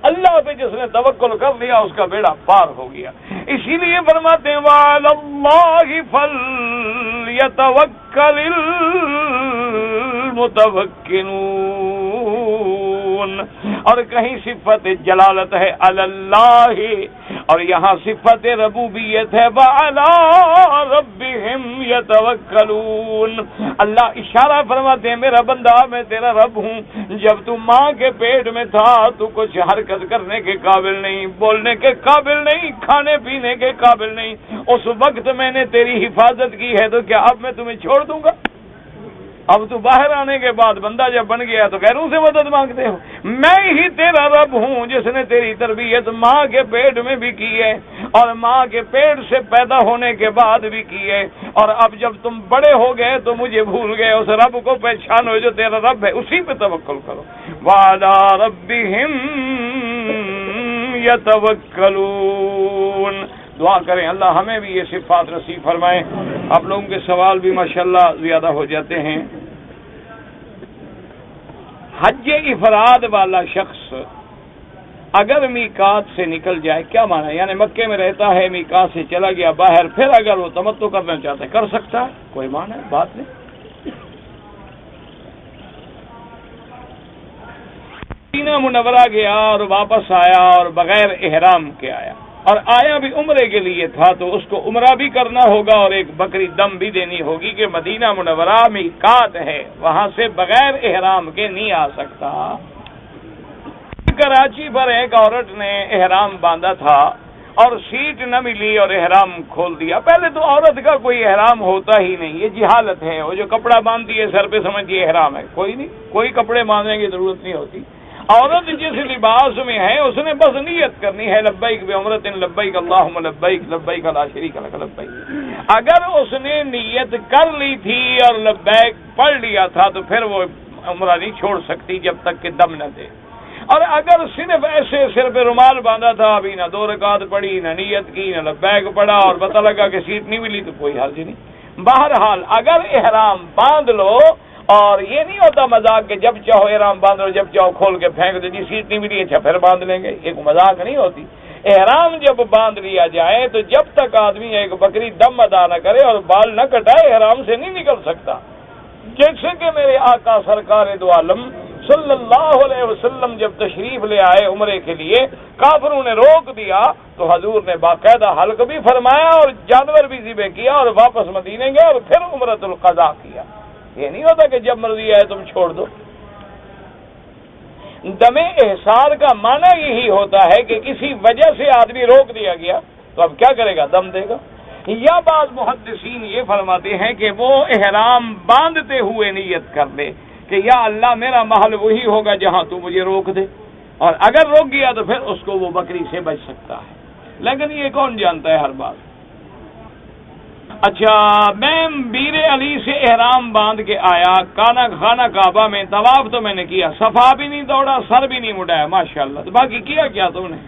اللہ پہ جس نے توکل کر لیا اس کا بیڑا پار ہو گیا. اسی لیے فرماتے ہیں وَعَلَى اللَّهِ فَلْيَتَوَكَّلِ الْمُتَوَكِّلُونَ. اور کہیں صفت جلالت ہے علی اللہ اور یہاں صفت ربوبیت ہے وَعَلَى رَبِّهِمْ يَتَوَكَّلُونَ. اللہ اشارہ فرماتے ہیں میرا بندہ میں تیرا رب ہوں. جب تو ماں کے پیٹ میں تھا تو کچھ حرکت کرنے کے قابل نہیں, بولنے کے قابل نہیں, کھانے پینے کے قابل نہیں. اس وقت میں نے تیری حفاظت کی ہے تو کیا اب میں تمہیں چھوڑ دوں گا؟ اب تو باہر آنے کے بعد بندہ جب بن گیا تو غیروں سے مدد مانگتے ہو. میں ہی تیرا رب ہوں جس نے تیری تربیت ماں کے پیٹ میں بھی کی ہے اور ماں کے پیٹ سے پیدا ہونے کے بعد بھی کی ہے. اور اب جب تم بڑے ہو گئے تو مجھے بھول گئے. اس رب کو پہچانو جو تیرا رب ہے, اسی پہ توکل کرو. وَعَلَى رَبِّهِمْ يَتَوَكَّلُونَ. دعا کریں اللہ ہمیں بھی یہ صفات نصیب فرمائے. آپ لوگوں کے سوال بھی ماشاءاللہ زیادہ ہو جاتے ہیں. حج افراد والا شخص اگر میقات سے نکل جائے کیا معنی؟ یعنی مکے میں رہتا ہے, میقات سے چلا گیا باہر, پھر اگر وہ تمتع کرنا چاہتا ہے کر سکتا ہے, کوئی معنی ہے, بات نہیں. مدینہ منورہ گیا اور واپس آیا اور بغیر احرام کے آیا, اور آیا بھی عمرے کے لیے تھا تو اس کو عمرہ بھی کرنا ہوگا اور ایک بکری دم بھی دینی ہوگی کہ مدینہ منورہ میقات ہے, وہاں سے بغیر احرام کے نہیں آ سکتا. کراچی پر ایک عورت نے احرام باندھا تھا اور سیٹ نہ ملی اور احرام کھول دیا. پہلے تو عورت کا کوئی احرام ہوتا ہی نہیں, یہ جہالت ہے. وہ جو کپڑا باندھتی ہے سر پہ سمجھتی ہے احرام ہے, کوئی نہیں, کوئی کپڑے باندھنے کی ضرورت نہیں ہوتی. عورت جس لباس میں ہے اس نے بس نیت کرنی ہے لبیک بعمرۃ لبیک اللہم لبیک لبیک لا شریک لک لبیک. اگر اس نے نیت کر لی تھی اور لبیک پڑھ لیا تھا تو پھر وہ عمرہ نہیں چھوڑ سکتی جب تک کہ دم نہ دے. اور اگر صرف ایسے سر پہ رومال باندھا تھا, ابھی نہ 2 رکعت پڑھی, نہ نیت کی, نہ لبیک پڑھا اور پتہ لگا کہ سیٹ نہیں ملی تو کوئی حرج نہیں. بہرحال اگر احرام باندھ لو, اور یہ نہیں ہوتا مذاق کہ جب چاہو احرام باندھ لو جب چاہو کھول کے پھینک دو, جی سیٹ نہیں ملی اچھا پھر باندھ لیں گے, ایک مذاق نہیں ہوتی. احرام جب باندھ لیا جائے تو جب تک آدمی ایک بکری دم ادا نہ کرے اور بال نہ کٹائے احرام سے نہیں نکل سکتا. جیسے کہ میرے آقا سرکار دو عالم صلی اللہ علیہ وسلم جب تشریف لے آئے عمرے کے لیے, کافروں نے روک دیا تو حضور نے باقاعدہ حلق بھی فرمایا اور جانور بھی ذبح کیا اور واپس مدینے گئے اور پھر عمرۃ القضاء کیا. یہ نہیں ہوتا کہ جب مرضی آئے تم چھوڑ دو. دم احسار کا معنی یہی ہوتا ہے کہ کسی وجہ سے آدمی روک دیا گیا تو اب کیا کرے گا, دم دے گا. یا بعض محدثین یہ فرماتے ہیں کہ وہ احرام باندھتے ہوئے نیت کر لے کہ یا اللہ میرا محل وہی ہوگا جہاں تو مجھے روک دے, اور اگر روک گیا تو پھر اس کو وہ بکری سے بچ سکتا ہے. لیکن یہ کون جانتا ہے ہر بات. اچھا, میں بیر علی سے احرام باندھ کے آیا, خانہ کعبہ میں طواف تو میں نے کیا, صفا بھی نہیں دوڑا, سر بھی نہیں مڑایا ماشاءاللہ, تو باقی کیا کیا تم نے؟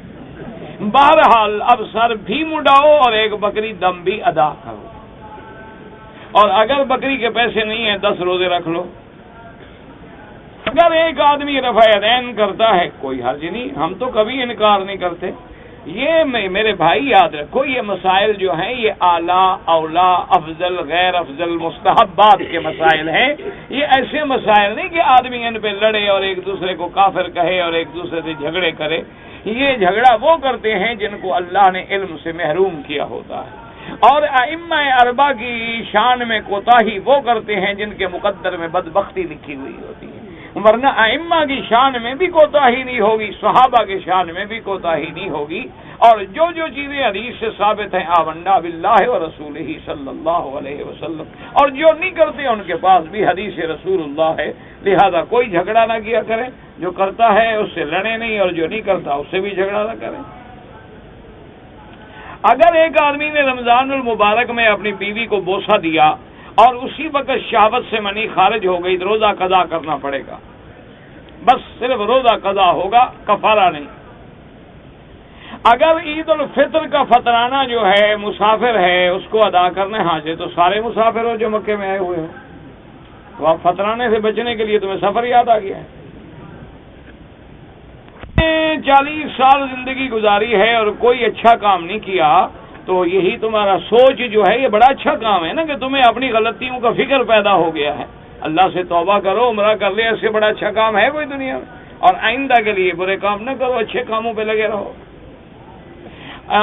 بہرحال اب سر بھی مڑاؤ اور ایک بکری دم بھی ادا کرو, اور اگر بکری کے پیسے نہیں ہیں 10 روزے رکھ لو. اگر ایک آدمی رفع یدین کرتا ہے کوئی حرج نہیں, ہم تو کبھی انکار نہیں کرتے. یہ میرے بھائی یاد رکھو, یہ مسائل جو ہیں یہ اعلیٰ, اولا, افضل, غیر افضل, مستحبات کے مسائل ہیں. یہ ایسے مسائل نہیں کہ آدمی ان پہ لڑے اور ایک دوسرے کو کافر کہے اور ایک دوسرے سے جھگڑے کرے. یہ جھگڑا وہ کرتے ہیں جن کو اللہ نے علم سے محروم کیا ہوتا ہے. اور ائمہ اربعہ کی شان میں کوتاہی وہ کرتے ہیں جن کے مقدر میں بدبختی لکھی ہوئی ہوتی ہے، ورنہ ائمہ کی شان میں بھی کوتاہی نہیں ہوگی، صحابہ کی شان میں بھی کوتاہی نہیں ہوگی، اور جو جو چیزیں حدیث سے ثابت ہیں آمنا باللہ و رسولہ صلی اللہ علیہ وسلم، اور جو نہیں کرتے ان کے پاس بھی حدیث رسول اللہ ہے، لہذا کوئی جھگڑا نہ کیا کریں، جو کرتا ہے اس سے لڑیں نہیں، اور جو نہیں کرتا اس سے بھی جھگڑا نہ کریں۔ اگر ایک آدمی نے رمضان المبارک میں اپنی بیوی کو بوسہ دیا اور اسی وقت شہوت سے منی خارج ہو گئی تو روزہ قضا کرنا پڑے گا، بس صرف روزہ قضا ہوگا، کفارہ نہیں۔ اگر عید الفطر کا فطرانہ جو ہے مسافر ہے اس کو ادا کرنا ہے، ہاں جی تو سارے مسافر ہو جو مکے میں آئے ہوئے ہو، تو آپ فطرانے سے بچنے کے لیے تمہیں سفر یاد آ گیا ہے۔ 40 سال زندگی گزاری ہے اور کوئی اچھا کام نہیں کیا، تو یہی تمہارا سوچ جو ہے یہ بڑا اچھا کام ہے نا کہ تمہیں اپنی غلطیوں کا فکر پیدا ہو گیا ہے، اللہ سے توبہ کرو، عمرہ کر لے، اس سے بڑا اچھا کام ہے کوئی دنیا میں، اور آئندہ کے لیے برے کام نہ کرو، اچھے کاموں پہ لگے رہو۔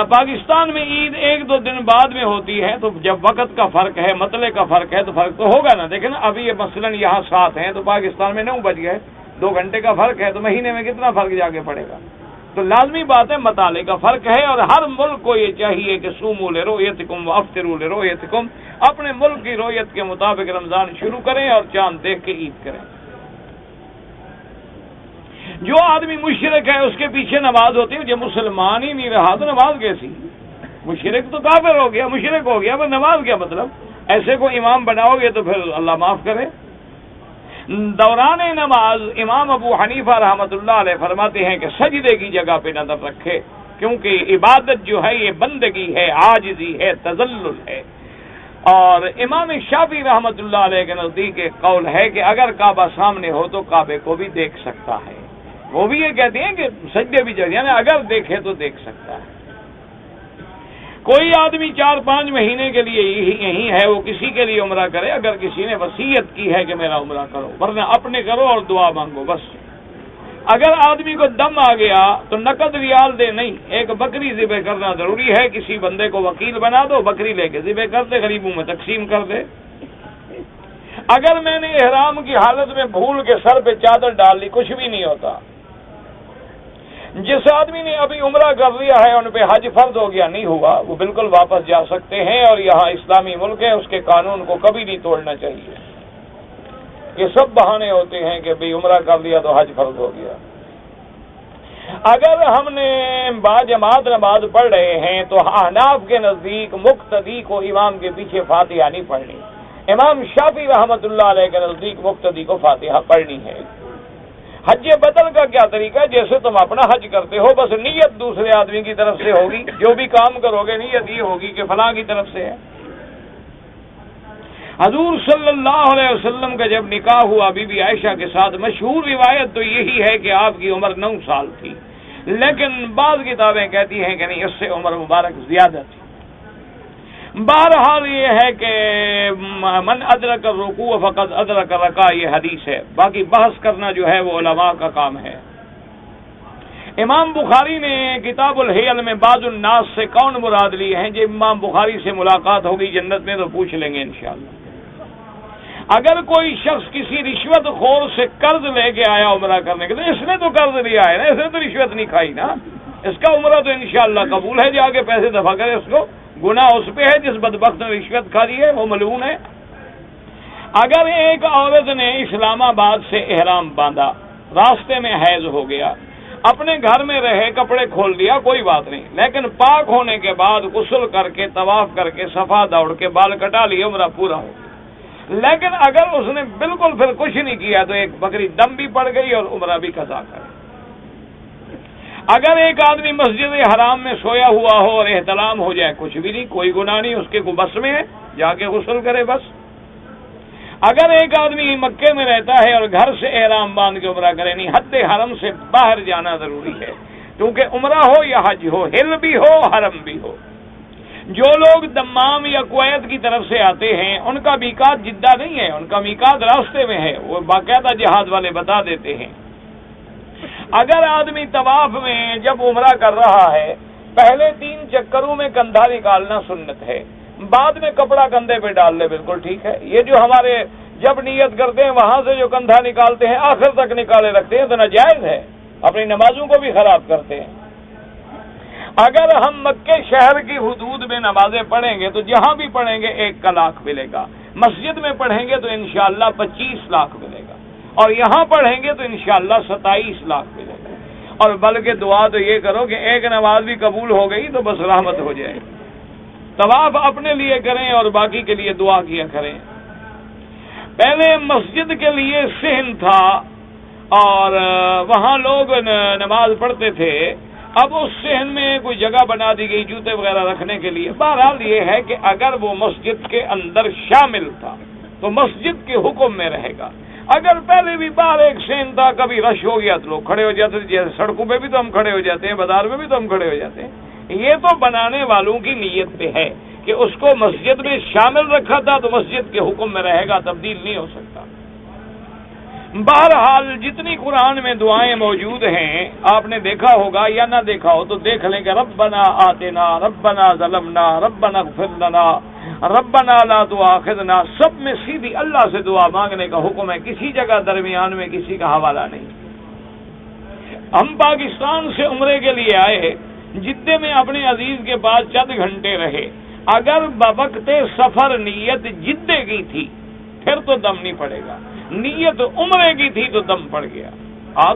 پاکستان میں عید 1-2 دن بعد میں ہوتی ہے، تو جب وقت کا فرق ہے، مطلع کا فرق ہے، تو فرق تو ہوگا نا۔ دیکھیں نا ابھی یہ مثلاً یہاں 7 ہیں تو پاکستان میں 9 بج گئے، 2 گھنٹے کا فرق ہے، تو مہینے میں کتنا فرق جا کے پڑے گا؟ تو لازمی بات ہے مطالعے کا فرق ہے، اور ہر ملک کو یہ چاہیے کہ سوموا لرؤیتکم وافطروا لرؤیتکم، اپنے ملک کی رؤیت کے مطابق رمضان شروع کریں اور چاند دیکھ کے عید کریں۔ جو آدمی مشرک ہے اس کے پیچھے نماز ہوتی ہے، جب مسلمان ہی نہیں رہا تو نماز کیسی؟ مشرک تو کافر ہو گیا، مشرک ہو گیا، پر نماز کیا مطلب؟ ایسے کو امام بناؤ گے تو پھر اللہ معاف کرے۔ دوران نماز امام ابو حنیفہ رحمۃ اللہ علیہ فرماتے ہیں کہ سجدے کی جگہ پہ نظر رکھے، کیونکہ عبادت جو ہے یہ بندگی ہے، عاجزی ہے، تذلل ہے۔ اور امام شافعی رحمۃ اللہ علیہ کے نزدیک ایک قول ہے کہ اگر کعبہ سامنے ہو تو کعبے کو بھی دیکھ سکتا ہے، وہ بھی یہ کہتے ہیں کہ سجدے بھی جگہ، یعنی اگر دیکھے تو دیکھ سکتا ہے۔ کوئی آدمی 4-5 مہینے کے لیے یہی ہے، وہ کسی کے لیے عمرہ کرے اگر کسی نے وصیت کی ہے کہ میرا عمرہ کرو، ورنہ اپنے کرو اور دعا مانگو بس۔ اگر آدمی کو دم آ گیا تو نقد ریال دے نہیں، ایک بکری ذبح کرنا ضروری ہے، کسی بندے کو وکیل بنا دو، بکری لے کے ذبح کر دے، غریبوں میں تقسیم کر دے۔ اگر میں نے احرام کی حالت میں بھول کے سر پہ چادر ڈال لی، کچھ بھی نہیں ہوتا۔ جس آدمی نے ابھی عمرہ کر لیا ہے ان پہ حج فرض ہو گیا، نہیں ہوا، وہ بالکل واپس جا سکتے ہیں، اور یہاں اسلامی ملک ہے، اس کے قانون کو کبھی نہیں توڑنا چاہیے۔ یہ سب بہانے ہوتے ہیں کہ بھئی عمرہ کر لیا تو حج فرض ہو گیا۔ اگر ہم نے باجماعت نماز پڑھ رہے ہیں تو احناف کے نزدیک مقتدی کو امام کے پیچھے فاتحہ نہیں پڑھنی، امام شافعی رحمۃ اللہ علیہ کے نزدیک مقتدی کو فاتحہ پڑھنی ہے۔ حج بدل کا کیا طریقہ ہے؟ جیسے تم اپنا حج کرتے ہو، بس نیت دوسرے آدمی کی طرف سے ہوگی، جو بھی کام کرو گے نیت یہ ہوگی کہ فلاں کی طرف سے ہے۔ حضور صلی اللہ علیہ وسلم کا جب نکاح ہوا بی بی عائشہ کے ساتھ، مشہور روایت تو یہی ہے کہ آپ کی عمر 9 سال تھی، لیکن بعض کتابیں کہتی ہیں کہ نہیں، اس سے عمر مبارک زیادہ تھی۔ بہرحال یہ ہے کہ من ادرک الرکوع فقد ادرک الرکعہ، یہ حدیث ہے، باقی بحث کرنا جو ہے وہ علماء کا کام ہے۔ امام بخاری نے کتاب الحیل میں بعض الناس سے کون مراد لی ہیں؟ جب امام بخاری سے ملاقات ہوگی جنت میں تو پوچھ لیں گے انشاءاللہ۔ اگر کوئی شخص کسی رشوت خور سے قرض لے کے آیا عمرہ کرنے کے لیے، اس نے تو قرض لیا ہے نا، اس نے تو رشوت نہیں کھائی نا، اس کا عمرہ تو انشاءاللہ قبول ہے، جا کے پیسے دفع کرے، اس کو گناہ اس پہ ہے جس بدبخت نے رشوت کھا دی ہے، وہ ملعون ہے۔ اگر ایک عورت نے اسلام آباد سے احرام باندھا، راستے میں حیض ہو گیا، اپنے گھر میں رہے، کپڑے کھول دیا، کوئی بات نہیں، لیکن پاک ہونے کے بعد غسل کر کے، طواف کر کے، صفا دوڑ کے، بال کٹا لیے، عمرہ پورا ہو گیا۔ لیکن اگر اس نے بالکل پھر کچھ نہیں کیا تو ایک بکری دم بھی پڑ گئی اور عمرہ بھی قضا کر۔ اگر ایک آدمی مسجد حرام میں سویا ہوا ہو اور احتلام ہو جائے، کچھ بھی نہیں، کوئی گناہ نہیں، اس کے بس میں ہے، جا کے غسل کرے بس۔ اگر ایک آدمی مکے میں رہتا ہے اور گھر سے احرام باندھ کے عمرہ کرے، نہیں، حد حرم سے باہر جانا ضروری ہے، کیونکہ عمرہ ہو یا حج ہو، ہل بھی ہو، حرم بھی ہو۔ جو لوگ دمام یا کویت کی طرف سے آتے ہیں ان کا میقات جدہ نہیں ہے، ان کا میقات راستے میں ہے، وہ باقاعدہ جہاد والے بتا دیتے ہیں۔ اگر آدمی طواف میں جب عمرہ کر رہا ہے، پہلے 3 چکروں میں کندھا نکالنا سنت ہے، بعد میں کپڑا کندھے پہ ڈال لے، بالکل ٹھیک ہے۔ یہ جو ہمارے جب نیت کرتے ہیں وہاں سے جو کندھا نکالتے ہیں آخر تک نکالے رکھتے ہیں تو ناجائز ہے، اپنی نمازوں کو بھی خراب کرتے ہیں۔ اگر ہم مکے شہر کی حدود میں نمازیں پڑھیں گے تو جہاں بھی پڑھیں گے 1 لاکھ ملے گا، مسجد میں پڑھیں گے تو انشاءاللہ 25 لاکھ ملے گا، اور یہاں پڑھیں گے تو انشاءاللہ 27 لاکھ ملے گا۔ اور بلکہ دعا تو یہ کرو کہ 1 نماز بھی قبول ہو گئی تو بس رحمت ہو جائے۔ طواف اپنے لیے کریں اور باقی کے لیے دعا کیا کریں۔ پہلے مسجد کے لیے صحن تھا اور وہاں لوگ نماز پڑھتے تھے، اب اس صحن میں کوئی جگہ بنا دی گئی جوتے وغیرہ رکھنے کے لیے۔ بہرحال یہ ہے کہ اگر وہ مسجد کے اندر شامل تھا تو مسجد کے حکم میں رہے گا۔ اگر پہلے بھی باہر ایک صحن تھا، کبھی رش ہو گیا تو لوگ کھڑے ہو جاتے تھے، جیسے سڑکوں پہ بھی تو ہم کھڑے ہو جاتے ہیں، بازار میں بھی تو ہم کھڑے ہو جاتے ہیں۔ یہ تو بنانے والوں کی نیت پہ ہے کہ اس کو مسجد میں شامل رکھا تھا تو مسجد کے حکم میں رہے گا، تبدیل نہیں ہو سکتا۔ بہرحال جتنی قرآن میں دعائیں موجود ہیں آپ نے دیکھا ہوگا یا نہ دیکھا ہو تو دیکھ لیں کہ ربنا آتنا، ربنا ظلمنا، ربنا اغفر لنا، ربنا لا تؤاخذنا، سب میں سیدھی اللہ سے دعا مانگنے کا حکم ہے، کسی جگہ درمیان میں کسی کا حوالہ نہیں۔ ہم پاکستان سے عمرے کے لیے آئے، جدے میں اپنے عزیز کے پاس چند گھنٹے رہے، اگر بوقت سفر نیت جدے کی تھی پھر تو دم نہیں پڑے گا، نیت عمرے کی تھی تو دم پڑ گیا۔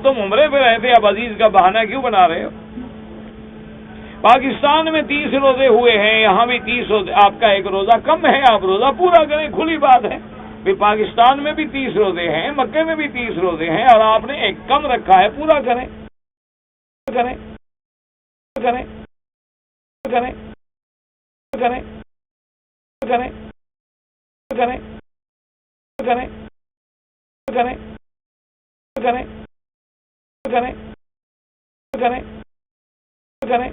تم عمرے پہ رہتے، اب عزیز کا بہانہ کیوں بنا رہے ہو؟ پاکستان میں 30 روزے ہوئے ہیں، یہاں بھی 30 روزے، آپ کا 1 روزہ کم ہے، آپ روزہ پورا کریں، کھلی بات ہے۔ پاکستان میں بھی 30 روزے ہیں، مکے میں بھی 30 روزے ہیں، اور آپ نے 1 کم رکھا ہے، پورا کریں کریں کریں کریں کریں کریں کریں کریں کریں کریں کریں کریں کریں